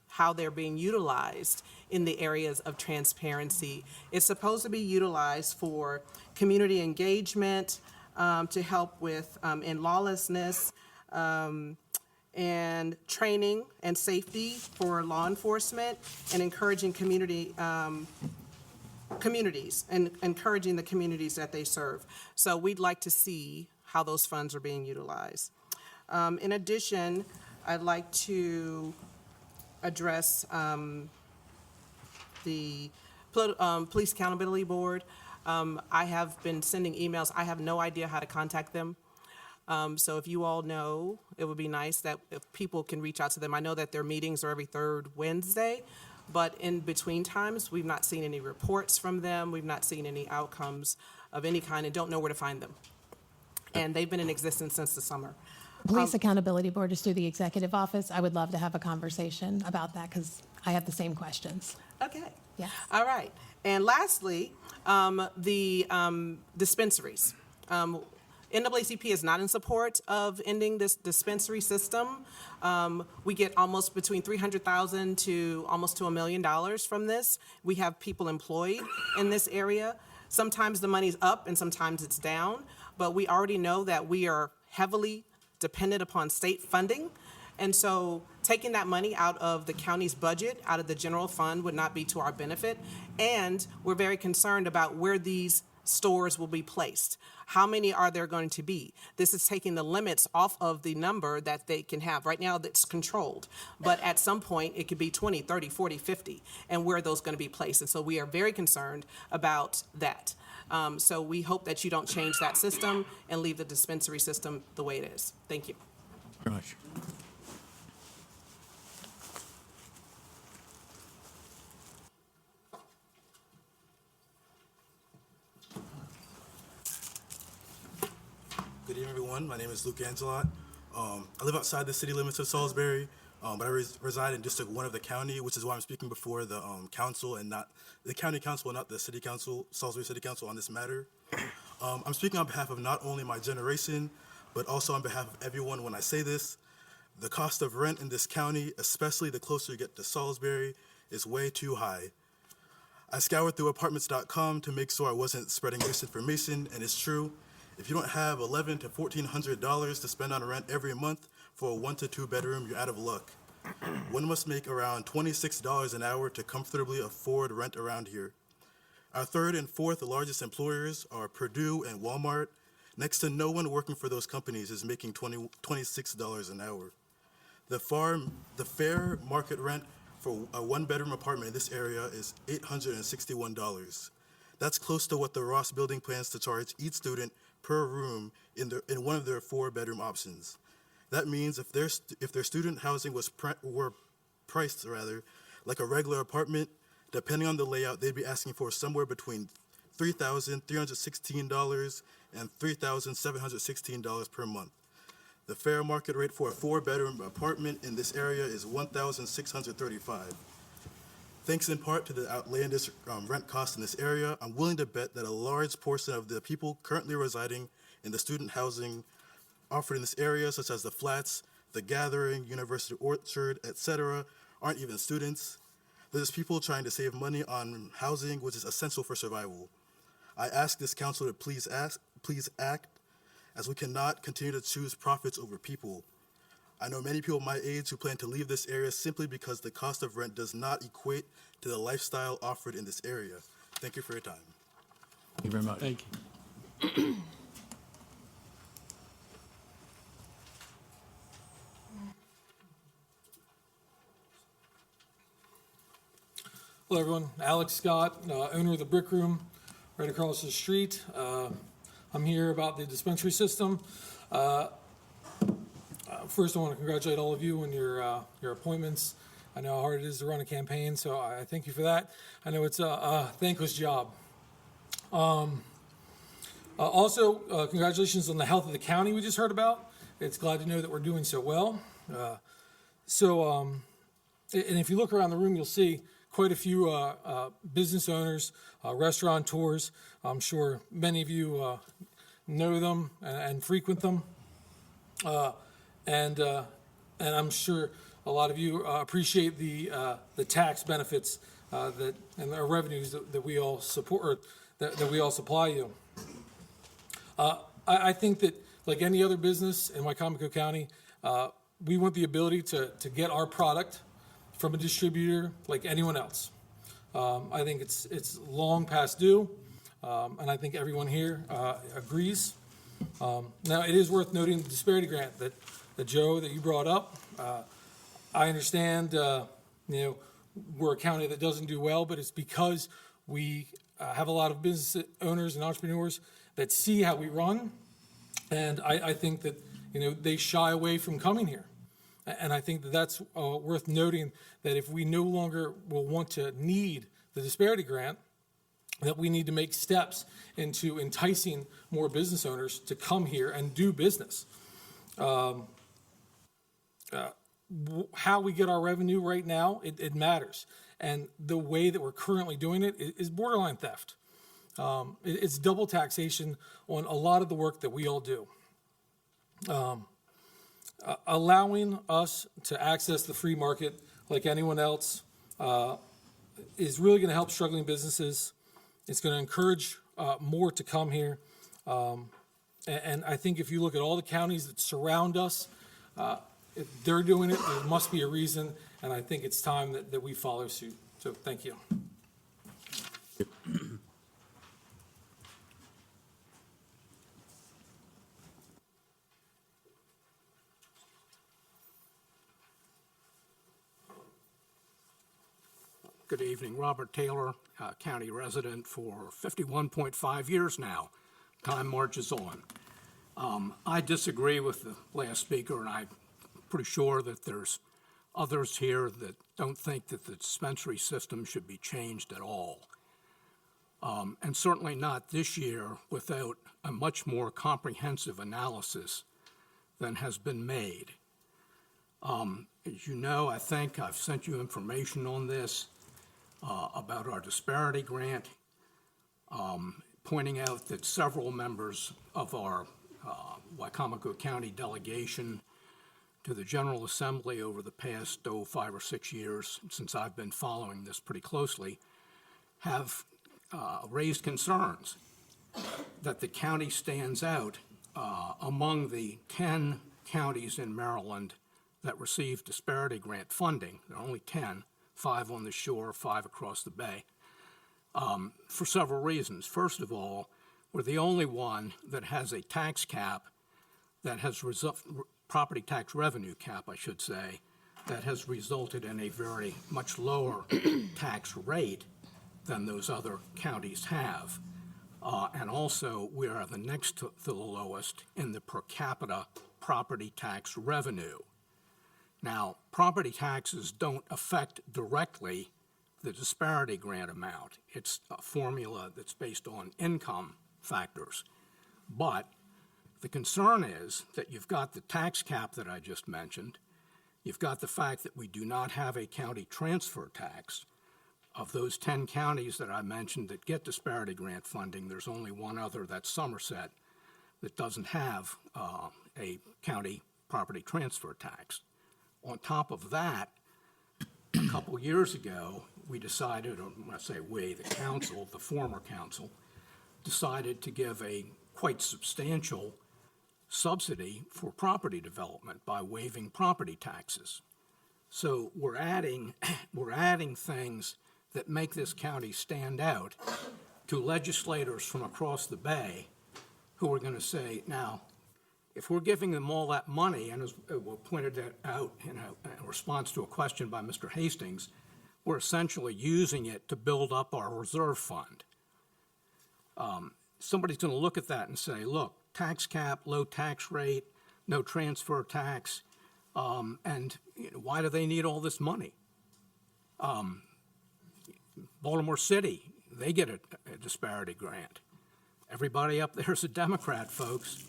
how they're being utilized in the areas of transparency. It's supposed to be utilized for community engagement, to help with in lawlessness, and training and safety for law enforcement, and encouraging communities and encouraging the communities that they serve. So we'd like to see how those funds are being utilized. In addition, I'd like to address the Police Accountability Board. I have been sending emails. I have no idea how to contact them. So if you all know, it would be nice that if people can reach out to them. I know that their meetings are every third Wednesday, but in between times, we've not seen any reports from them. We've not seen any outcomes of any kind and don't know where to find them. And they've been in existence since the summer. Police Accountability Board is through the executive office. I would love to have a conversation about that because I have the same questions. Okay. Yes. All right. And lastly, the dispensaries. NAACP is not in support of ending this dispensary system. We get almost between $300,000 to almost to $1 million from this. We have people employed in this area. Sometimes the money's up and sometimes it's down, but we already know that we are heavily dependent upon state funding. And so taking that money out of the county's budget, out of the general fund, would not be to our benefit. And we're very concerned about where these stores will be placed? How many are there going to be? This is taking the limits off of the number that they can have. Right now, that's controlled. But at some point, it could be 20, 30, 40, 50, and where are those going to be placed? And so we are very concerned about that. So we hope that you don't change that system and leave the dispensary system the way it is. Thank you. Very much. Good evening, everyone. My name is Luke Angelot. I live outside the city limits of Salisbury, but I reside in District 1 of the county, which is why I'm speaking before the council and not the county council, not the city council, Salisbury City Council, on this matter. I'm speaking on behalf of not only my generation, but also on behalf of everyone when I say this. The cost of rent in this county, especially the closer you get to Salisbury, is way too high. I scoured through apartments.com to make sure I wasn't spreading misinformation, and it's true. If you don't have $1,100 to $1,400 to spend on rent every month for a 1 to 2 bedroom, you're out of luck. One must make around $26 an hour to comfortably afford rent around here. Our third and fourth largest employers are Purdue and Walmart. Next to no one working for those companies is making $26 an hour. The fair market rent for a 1-bedroom apartment in this area is $861. That's close to what the Ross Building plans to charge each student per room in one of their 4-bedroom options. That means if their student housing were priced like a regular apartment, depending on the layout, they'd be asking for somewhere between $3,316 and $3,716 per month. The fair market rate for a 4-bedroom apartment in this area is $1,635. Thanks in part to the outlandish rent costs in this area, I'm willing to bet that a large portion of the people currently residing in the student housing offered in this area, such as the Flats, the Gathering, University Orchard, etc., aren't even students. They're just people trying to save money on housing, which is essential for survival. I ask this council to please act, as we cannot continue to choose profits over people. I know many people my age who plan to leave this area simply because the cost of rent does not equate to the lifestyle offered in this area. Thank you for your time. Thank you very much. Thank you. Hello, everyone. Alex Scott, owner of the Brick Room, right across the street. I'm here about the dispensary system. First, I want to congratulate all of you on your appointments. I know how hard it is to run a campaign, so I thank you for that. I know it's a thankless job. Also, congratulations on the health of the county we just heard about. It's glad to know that we're doing so well. And if you look around the room, you'll see quite a few business owners, restaurateurs. I'm sure many of you know them and frequent them. And I'm sure a lot of you appreciate the tax benefits and the revenues that we all support, or that we all supply you. I think that, like any other business in Wycomico County, we want the ability to get our product from a distributor like anyone else. I think it's long past due, and I think everyone here agrees. Now, it is worth noting the disparity grant that Joe, that you brought up. I understand, we're a county that doesn't do well, but it's because we have a lot of business owners and entrepreneurs that see how we run, and I think that they shy away from coming here. And I think that that's worth noting, that if we no longer will want to need the disparity grant, that we need to make steps into enticing more business owners to come here and do business. How we get our revenue right now, it matters. And the way that we're currently doing it is borderline theft. It's double taxation on a lot of the work that we all do. Allowing us to access the free market like anyone else is really going to help struggling businesses. It's going to encourage more to come here. And I think if you look at all the counties that surround us, if they're doing it, there must be a reason, and I think it's time that we follow suit. So thank you. Good evening. Robert Taylor, county resident for 51.5 years now. Time marches on. I disagree with the last speaker, and I'm pretty sure that there's others here that don't think that the dispensary system should be changed at all. And certainly not this year without a much more comprehensive analysis than has been made. As you know, I think I've sent you information on this about our disparity grant, pointing out that several members of our Wycomico County delegation to the General Assembly over the past 5 or 6 years, since I've been following this pretty closely, have raised concerns that the county stands out among the 10 counties in Maryland that receive disparity grant funding. There are only 10, 5 on the shore, 5 across the bay, for several reasons. First of all, we're the only one that has a tax cap that has property tax revenue cap, I should say, that has resulted in a very much lower tax rate than those other counties have. And also, we are the next to the lowest in the per capita property tax revenue. Now, property taxes don't affect directly the disparity grant amount. It's a formula that's based on income factors. But the concern is that you've got the tax cap that I just mentioned. You've got the fact that we do not have a county transfer tax. Of those 10 counties that I mentioned that get disparity grant funding, there's only one other, that's Somerset, that doesn't have a county property transfer tax. On top of that, a couple years ago, we decided, or when I say we, the council, the former council, decided to give a quite substantial subsidy for property development by waiving property taxes. So we're adding things that make this county stand out to legislators from across the bay who are going to say, now, if we're giving them all that money, and as we pointed that out in response to a question by Mr. Hastings, we're essentially using it to build up our reserve fund. Somebody's going to look at that and say, look, tax cap, low tax rate, no transfer tax, and why do they need all this money? Baltimore City, they get a disparity grant. Everybody up there is a Democrat, folks.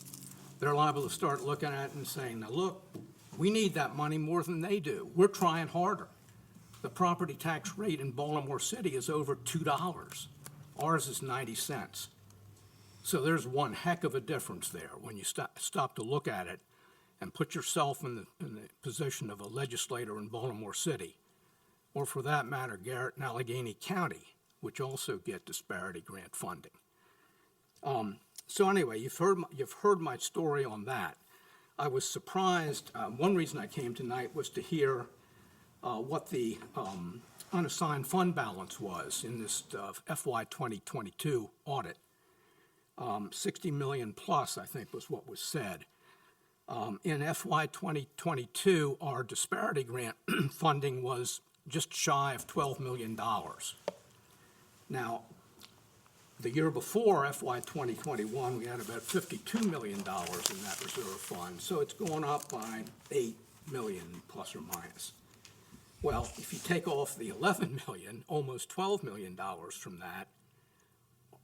They're liable to start looking at it and saying, now look, we need that money more than they do. We're trying harder. The property tax rate in Baltimore City is over $2. Ours is 90 cents. So there's one heck of a difference there when you stop to look at it and put yourself in the position of a legislator in Baltimore City, or for that matter, Garrett and Allegheny County, which also get disparity grant funding. So anyway, you've heard my story on that. I was surprised. One reason I came tonight was to hear what the unassigned fund balance was in this FY 2022 audit. 60 million plus, I think, was what was said. In FY 2022, our disparity grant funding was just shy of $12 million. Now, the year before, FY 2021, we had about $52 million in that reserve fund, so it's gone up by $8 million plus or minus. Well, if you take off the $11 million, almost $12 million from that,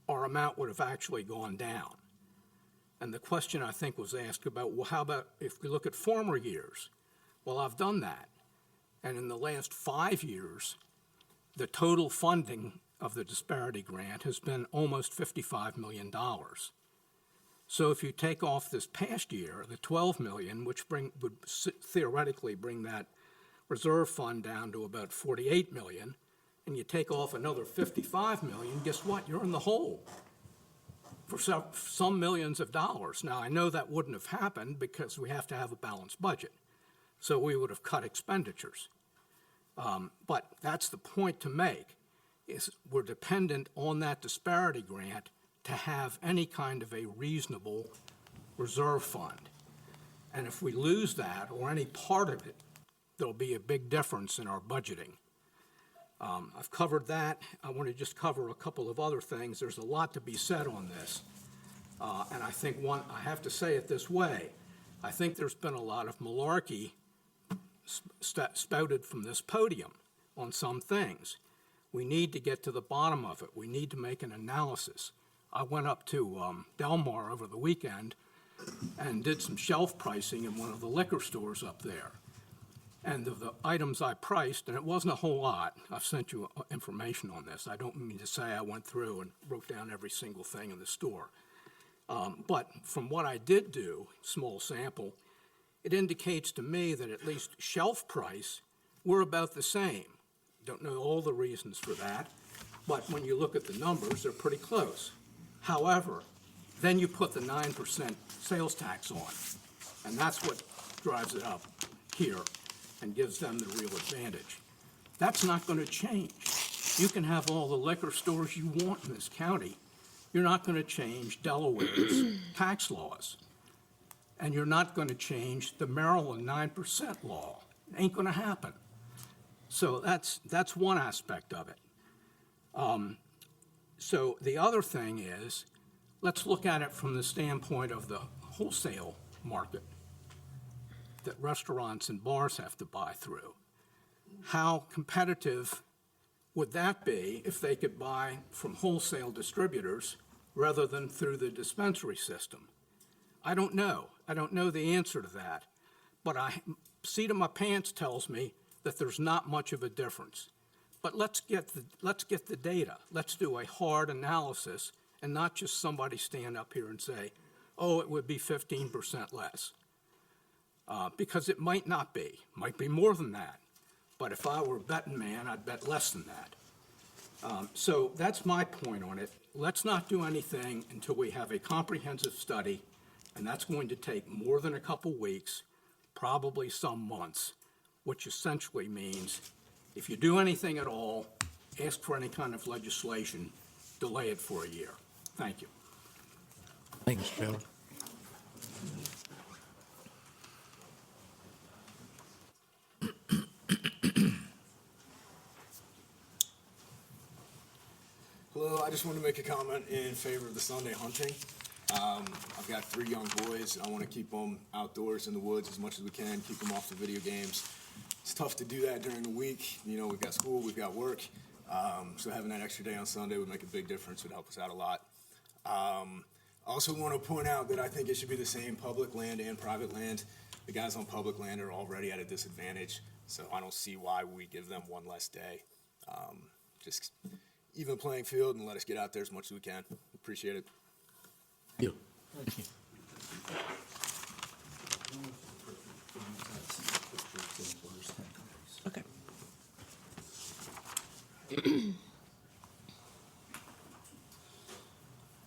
our amount would have actually gone down. And the question I think was asked about, well, how about if we look at former years? Well, I've done that. And in the last 5 years, the total funding of the disparity grant has been almost $55 million. So if you take off this past year, the $12 million, which would theoretically bring that reserve fund down to about $48 million, and you take off another $55 million, guess what? You're in the hole for some millions of dollars. Now, I know that wouldn't have happened because we have to have a balanced budget, so we would have cut expenditures. But that's the point to make, is we're dependent on that disparity grant to have any kind of a reasonable reserve fund. And if we lose that, or any part of it, there'll be a big difference in our budgeting. I've covered that. I want to just cover a couple of other things. There's a lot to be said on this. And I think I have to say it this way. I think there's been a lot of malarkey spouted from this podium on some things. We need to get to the bottom of it. We need to make an analysis. I went up to Del Mar over the weekend and did some shelf pricing in one of the liquor stores up there. And of the items I priced, and it wasn't a whole lot, I've sent you information on this. I don't mean to say I went through and wrote down every single thing in the store. But from what I did do, small sample, it indicates to me that at least shelf price, we're about the same. Don't know all the reasons for that, but when you look at the numbers, they're pretty close. However, then you put the 9% sales tax on, and that's what drives it up here and gives them the real advantage. That's not going to change. You can have all the liquor stores you want in this county. You're not going to change Delaware's tax laws. And you're not going to change the Maryland 9% law. It ain't going to happen. So that's one aspect of it. So the other thing is, let's look at it from the standpoint of the wholesale market that restaurants and bars have to buy through. How competitive would that be if they could buy from wholesale distributors rather than through the dispensary system? I don't know. I don't know the answer to that. But seat of my pants tells me that there's not much of a difference. But let's get the data. Let's do a hard analysis and not just somebody stand up here and say, oh, it would be 15% less. Because it might not be. Might be more than that. But if I were a betting man, I'd bet less than that. So that's my point on it. Let's not do anything until we have a comprehensive study, and that's going to take more than a couple weeks, probably some months, which essentially means if you do anything at all, ask for any kind of legislation, delay it for a year. Thank you. Thank you, Mr. Taylor. Hello, I just want to make a comment in favor of the Sunday hunting. I've got 3 young boys, and I want to keep them outdoors in the woods as much as we can, keep them off the video games. It's tough to do that during the week. You know, we've got school, we've got work, so having that extra day on Sunday would make a big difference, would help us out a lot. I also want to point out that I think it should be the same public land and private land. The guys on public land are already at a disadvantage, so I don't see why we give them one less day. Just even playing field and let us get out there as much as we can. Appreciate it. Thank you. Okay.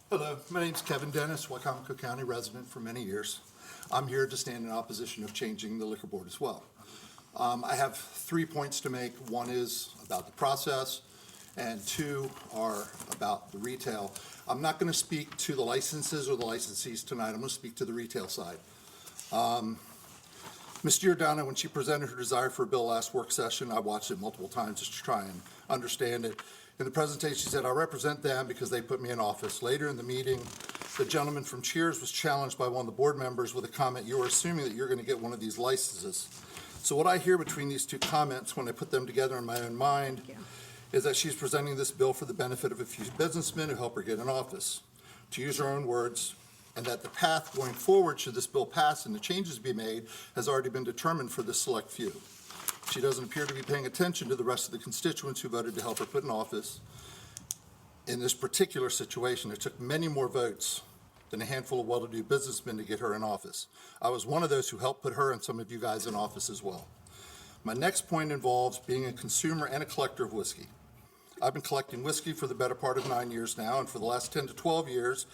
Hello, my name's Kevin Dennis, Wycomico County resident for many years. I'm here to stand in opposition of changing the liquor board as well. I have 3 points to make. One is about the process, and 2 are about the retail. I'm not going to speak to the licenses or the licensees tonight. I'm going to speak to the retail side. Ms. Giordano, when she presented her desire for a bill last work session, I watched it multiple times just to try and understand it. In the presentation, she said, I represent them because they put me in office. Later in the meeting, the gentleman from Cheers was challenged by one of the board members with a comment, you are assuming that you're going to get one of these licenses. So what I hear between these 2 comments when I put them together in my own mind is that she's presenting this bill for the benefit of a few businessmen who help her get in office. To use her own words, and that the path going forward, should this bill pass and the changes be made, has already been determined for this select few. She doesn't appear to be paying attention to the rest of the constituents who voted to help her put in office. In this particular situation, it took many more votes than a handful of well-to-do businessmen to get her in office. I was one of those who helped put her and some of you guys in office as well. My next point involves being a consumer and a collector of whiskey. I've been collecting whiskey for the better part of 9 years now, and for the last 10 to 12 years,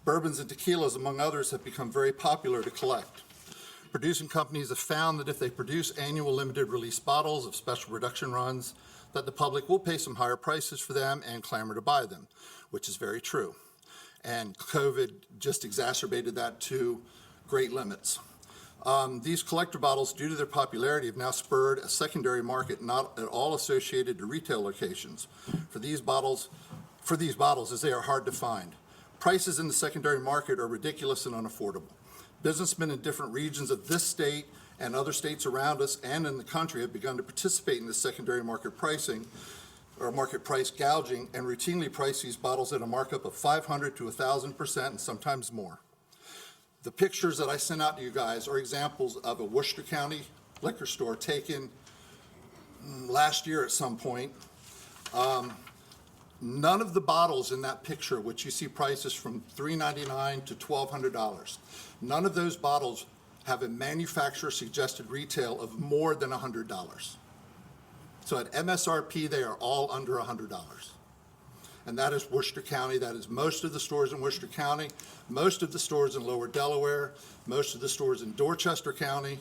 bourbons and tequilas, among others, have become very popular to collect. Producing companies have found that if they produce annual limited release bottles of special production runs, that the public will pay some higher prices for them and clamor to buy them, which is very true. And COVID just exacerbated that to great limits. These collector bottles, due to their popularity, have now spurred a secondary market not at all associated to retail locations for these bottles, as they are hard to find. Prices in the secondary market are ridiculous and unaffordable. Businessmen in different regions of this state and other states around us and in the country have begun to participate in this secondary market pricing or market price gouging and routinely price these bottles at a markup of 500 to 1,000% and sometimes more. The pictures that I sent out to you guys are examples of a Worcester County liquor store taken last year at some point. None of the bottles in that picture, which you see prices from $3.99 to $1,200, none of those bottles have a manufacturer suggested retail of more than $100. So at MSRP, they are all under $100. And that is Worcester County. That is most of the stores in Worcester County, most of the stores in Lower Delaware, most of the stores in Dorchester County,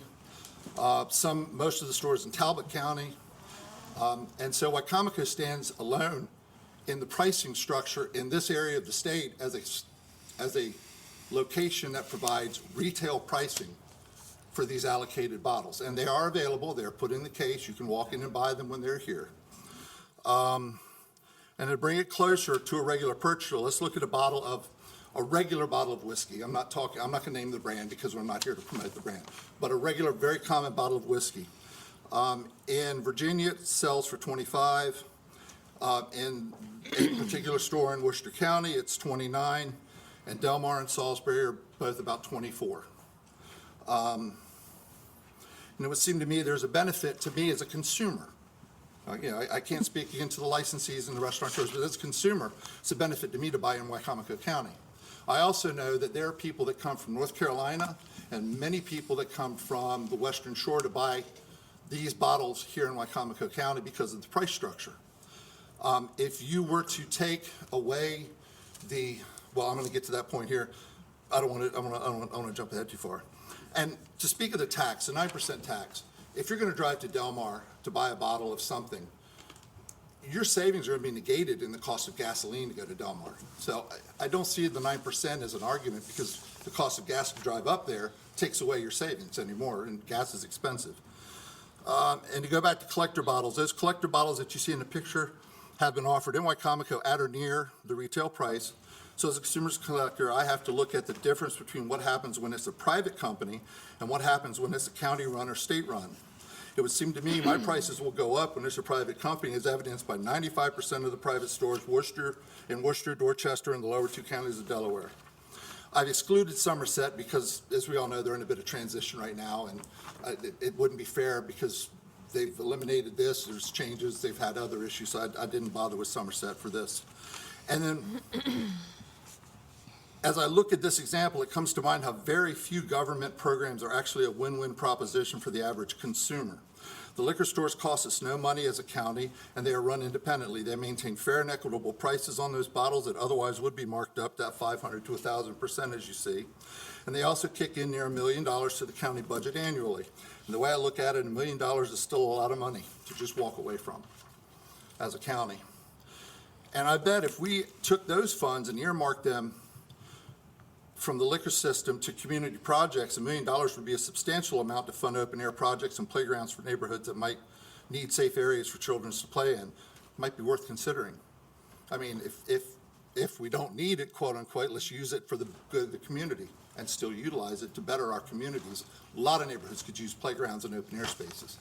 most of the stores in Talbot County. And so Wicomico stands alone in the pricing structure in this area of the state as a location that provides retail pricing for these allocated bottles. And they are available. They're put in the case. You can walk in and buy them when they're here. And to bring it closer to a regular purchaser, let's look at a regular bottle of whiskey. I'm not going to name the brand because we're not here to promote the brand, but a regular, very common bottle of whiskey. In Virginia, it sells for $25. In a particular store in Worcester County, it's $29, and Del Mar and Salisbury are both about $24. And it would seem to me there's a benefit to me as a consumer. I can't speak against the licensees and the restaurateurs, but as a consumer, it's a benefit to me to buy in Wicomico County. I also know that there are people that come from North Carolina and many people that come from the Western Shore to buy these bottles here in Wicomico County because of the price structure. If you were to take away well, I'm going to get to that point here. I don't want to jump ahead too far. And to speak of the tax, the 9% tax, if you're going to drive to Del Mar to buy a bottle of something, your savings are going to be negated in the cost of gasoline to go to Del Mar. So I don't see the 9% as an argument because the cost of gas to drive up there takes away your savings anymore, and gas is expensive. And to go back to collector bottles, those collector bottles that you see in the picture have been offered in Wicomico at or near the retail price. So as a consumer's collector, I have to look at the difference between what happens when it's a private company and what happens when it's a county-run or state-run. It would seem to me my prices will go up when it's a private company, as evidenced by 95% of the private stores in Worcester, Dorchester, and the lower two counties of Delaware. I've excluded Somerset because, as we all know, they're in a bit of transition right now, and it wouldn't be fair because they've eliminated this, there's changes, they've had other issues, so I didn't bother with Somerset for this. And then, as I look at this example, it comes to mind how very few government programs are actually a win-win proposition for the average consumer. The liquor stores cost us no money as a county, and they are run independently. They maintain fair and equitable prices on those bottles that otherwise would be marked up that 500 to 1,000%, as you see. And they also kick in near $1 million to the county budget annually. And the way I look at it, $1 million is still a lot of money to just walk away from as a county. And I bet if we took those funds and earmarked them from the liquor system to community projects, $1 million would be a substantial amount to fund open-air projects and playgrounds for neighborhoods that might need safe areas for children to play in. Might be worth considering. I mean, if we don't need it, quote unquote, let's use it for the good of the community and still utilize it to better our communities. A lot of neighborhoods could use playgrounds and open-air spaces.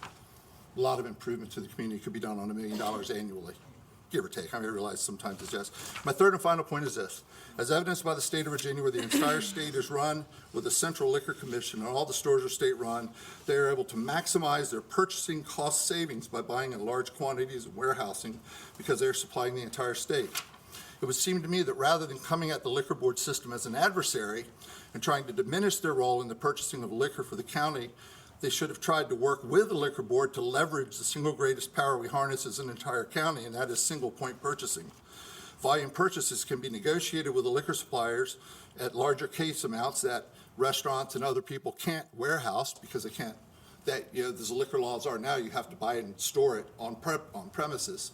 A lot of improvement to the community could be done on $1 million annually, give or take. I realize sometimes it's just. My third and final point is this. As evidenced by the state of Virginia, where the entire state is run with a central liquor commission and all the stores are state-run, they are able to maximize their purchasing cost savings by buying in large quantities and warehousing because they're supplying the entire state. It would seem to me that rather than coming at the liquor board system as an adversary and trying to diminish their role in the purchasing of liquor for the county, they should have tried to work with the liquor board to leverage the single greatest power we harness as an entire county, and that is single-point purchasing. Volume purchases can be negotiated with the liquor suppliers at larger case amounts that restaurants and other people can't warehouse because they can't. There's liquor laws are now, you have to buy it and store it on premises.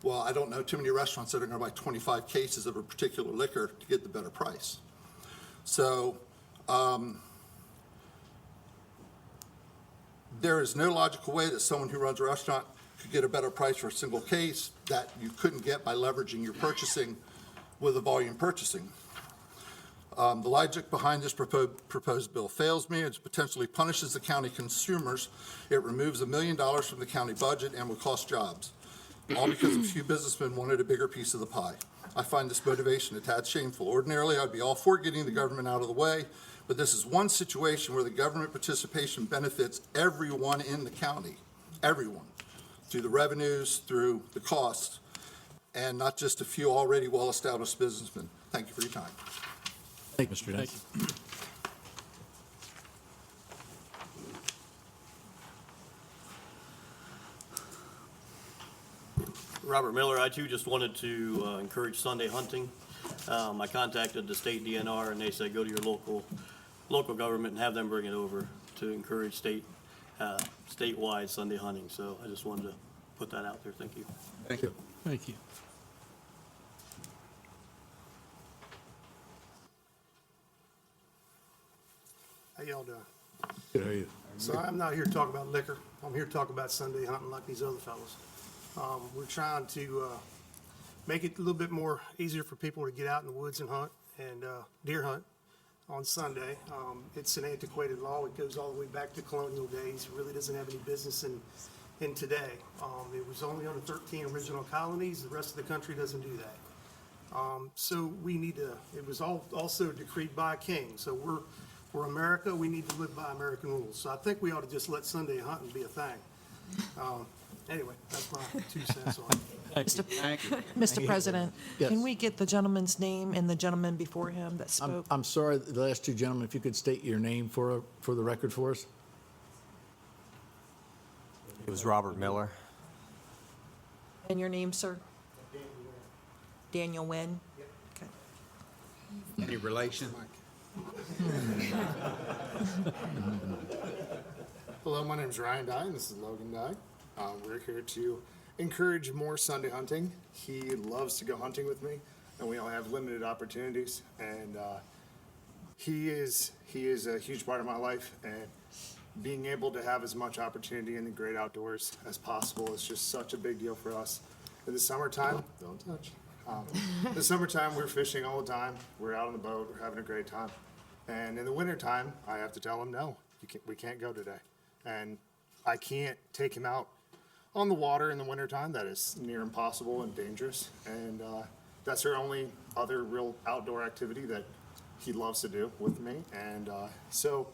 Well, I don't know too many restaurants that are going to buy 25 cases of a particular liquor to get the better price. So There is no logical way that someone who runs a restaurant could get a better price for a single case that you couldn't get by leveraging your purchasing with a volume purchasing. The logic behind this proposed bill fails me. It potentially punishes the county consumers. It removes $1 million from the county budget and will cost jobs, all because a few businessmen wanted a bigger piece of the pie. I find this motivation a tad shameful. Ordinarily, I'd be all for getting the government out of the way, but this is one situation where the government participation benefits everyone in the county, everyone, through the revenues, through the costs, and not just a few already well-established businessmen. Thank you for your time. Thank you, Mr. Dent. Robert Miller, I too just wanted to encourage Sunday hunting. I contacted the state DNR and they said go to your local government and have them bring it over to encourage statewide Sunday hunting. So I just wanted to put that out there. Thank you. Thank you. Thank you. How y'all doing? Good, how are you? So I'm not here to talk about liquor. I'm here to talk about Sunday hunting like these other fellows. We're trying to make it a little bit more easier for people to get out in the woods and hunt and deer hunt on Sunday. It's an antiquated law. It goes all the way back to colonial days. It really doesn't have any business in today. It was only under 13 original colonies. The rest of the country doesn't do that. So we need to, it was also decreed by a king. So we're America. We need to live by American rules. So I think we ought to just let Sunday hunting be a thing. Anyway, that's my 2 cents on it. Mr. President, Yes. can we get the gentleman's name and the gentleman before him that spoke? I'm sorry, the last two gentlemen, if you could state your name for the record for us? It was Robert Miller. And your name, sir? Daniel Nguyen? Okay. Any relation? Hello, my name is Ryan Dye, and this is Logan Dye. We're here to encourage more Sunday hunting. He loves to go hunting with me, and we all have limited opportunities. And he is a huge part of my life, and being able to have as much opportunity in the great outdoors as possible is just such a big deal for us. In the summertime, don't touch. The summertime, we're fishing all the time. We're out on the boat. We're having a great time. And in the wintertime, I have to tell him, no, we can't go today. And I can't take him out on the water in the wintertime. That is near impossible and dangerous. And that's our only other real outdoor activity that he loves to do with me. And so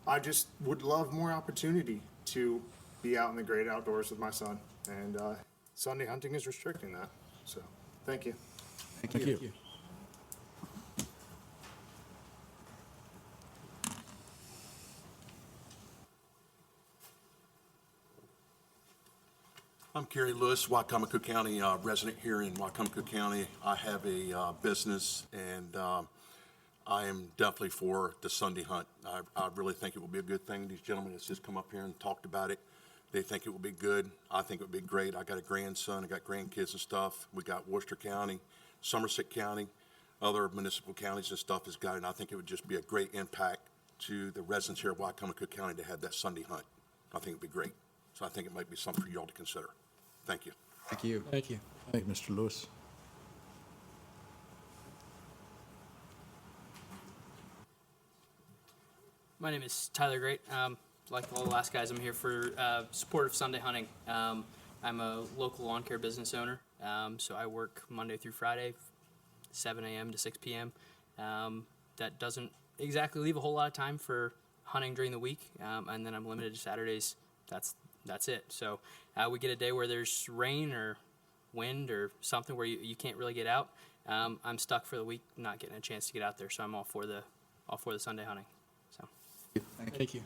I just would love more opportunity to be out in the great outdoors with my son. And Sunday hunting is restricting that. So thank you. Thank you. I'm Kerry Lewis, Wicomico County resident here in Wicomico County. I have a business, and I am definitely for the Sunday hunt. I really think it will be a good thing. These gentlemen that's just come up here and talked about it, they think it will be good. I think it would be great. I got a grandson, I got grandkids and stuff. We got Worcester County, Somerset County, other municipal counties and stuff has got it. And I think it would just be a great impact to the residents here of Wicomico County to have that Sunday hunt. I think it would be great. So I think it might be something for you all to consider. Thank you. Thank you. Thank you. Thank you, Mr. Lewis. My name is Tyler Great. Like all the last guys, I'm here for support of Sunday hunting. I'm a local lawn care business owner, so I work Monday through Friday, 7 a.m. to 6 p.m. That doesn't exactly leave a whole lot of time for hunting during the week, and then I'm limited to Saturdays. That's it. So we get a day where there's rain or wind or something where you can't really get out. I'm stuck for the week, not getting a chance to get out there. So I'm all for the Sunday hunting. So Thank you.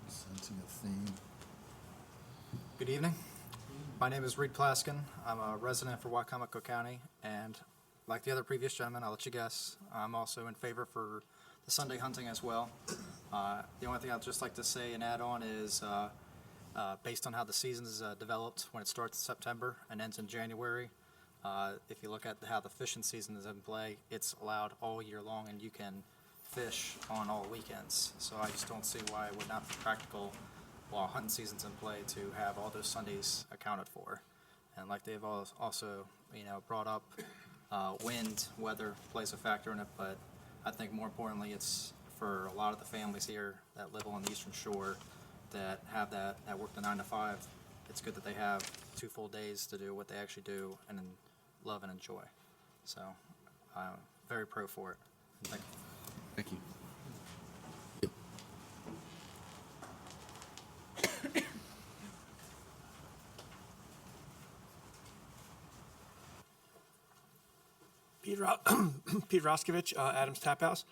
Sensing a theme. Good evening. My name is Reed Plaskin. I'm a resident for Wicomico County, and like the other previous gentleman, I'll let you guess, I'm also in favor for the Sunday hunting as well. The only thing I'd just like to say and add on is based on how the season's developed, when it starts in September and ends in January, if you look at how the fishing season is in play, it's allowed all year long, and you can fish on all weekends. So I just don't see why it would not be practical while hunting season's in play to have all those Sundays accounted for. And like they've also, brought up, wind, weather plays a factor in it, but I think more importantly, it's for a lot of the families here that live along the Eastern Shore that have that work the 9 to 5. It's good that they have 2 full days to do what they actually do and love and enjoy. So I'm very pro for it. Thank you. Thank you. Pete Roskovich, Adams Tap House.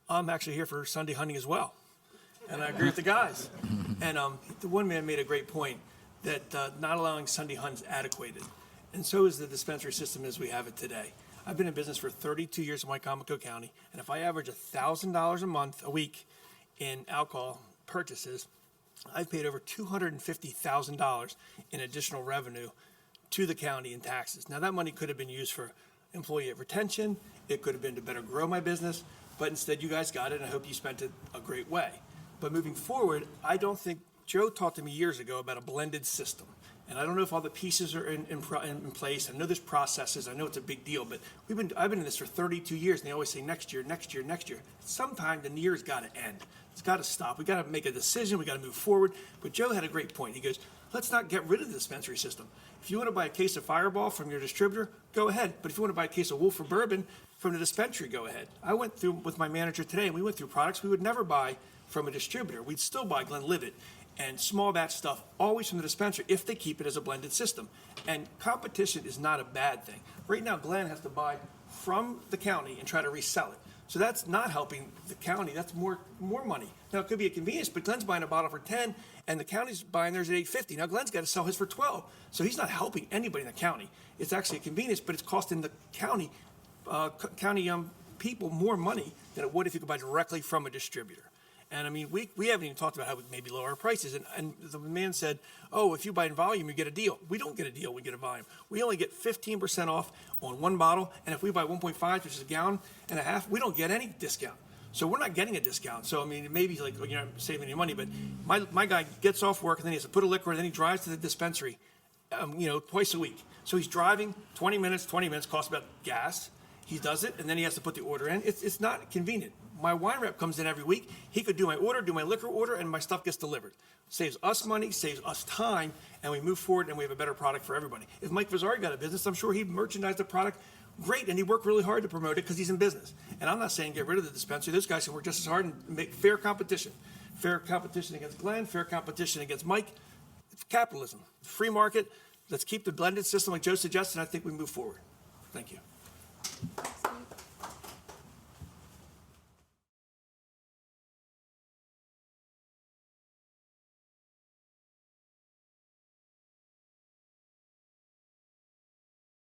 I'm actually here for Sunday hunting as well, and I agree with the guys. And the one man made a great point that not allowing Sunday hunts adequated, and so is the dispensary system as we have it today. I've been in business for 32 years in Wicomico County, and if I average $1,000 a week in alcohol purchases, I've paid over $250,000 in additional revenue to the county in taxes. Now, that money could have been used for employee retention. It could have been to better grow my business, but instead you guys got it, and I hope you spent it a great way. But moving forward, I don't think, Joe talked to me years ago about a blended system. And I don't know if all the pieces are in place. I know there's processes. I know it's a big deal, but I've been in this for 32 years, and they always say next year, next year, next year. Sometime the year's got to end. It's got to stop. We got to make a decision. We got to move forward. But Joe had a great point. He goes, let's not get rid of the dispensary system. If you want to buy a case of Fireball from your distributor, go ahead. But if you want to buy a case of Wolf or Bourbon from the dispensary, go ahead. I went through with my manager today, and we went through products we would never buy from a distributor. We'd still buy Glenlivet and small batch stuff, always from the dispensary, if they keep it as a blended system. And competition is not a bad thing. Right now, Glenn has to buy from the county and try to resell it. So that's not helping the county. That's more money. Now, it could be a convenience, but Glenn's buying a bottle for 10, and the county's buying theirs at $8.50. Now, Glenn's got to sell his for 12. So he's not helping anybody in the county. It's actually a convenience, but it's costing the county people more money than it would if you could buy directly from a distributor. And I mean, we haven't even talked about how we maybe lower our prices. And the man said, oh, if you buy in volume, you get a deal. We don't get a deal, we get a volume. We only get 15% off on one bottle. And if we buy 1.5, which is a gallon and a half, we don't get any discount. So we're not getting a discount. So, I mean, it may be like, you're not saving any money, but my guy gets off work and then he has to put a liquor and then he drives to the dispensary, twice a week. So he's driving 20 minutes costs about gas. He does it, and then he has to put the order in. It's not convenient. My wine rep comes in every week. He could do my order, do my liquor order, and my stuff gets delivered. Saves us money, saves us time, and we move forward, and we have a better product for everybody. If Mike Vazzari got a business, I'm sure he'd merchandise the product great, and he'd work really hard to promote it because he's in business. And I'm not saying get rid of the dispensary. Those guys can work just as hard and make fair competition. Fair competition against Glenn, fair competition against Mike. It's capitalism, free market. Let's keep the blended system like Joe suggested, and I think we move forward. Thank you.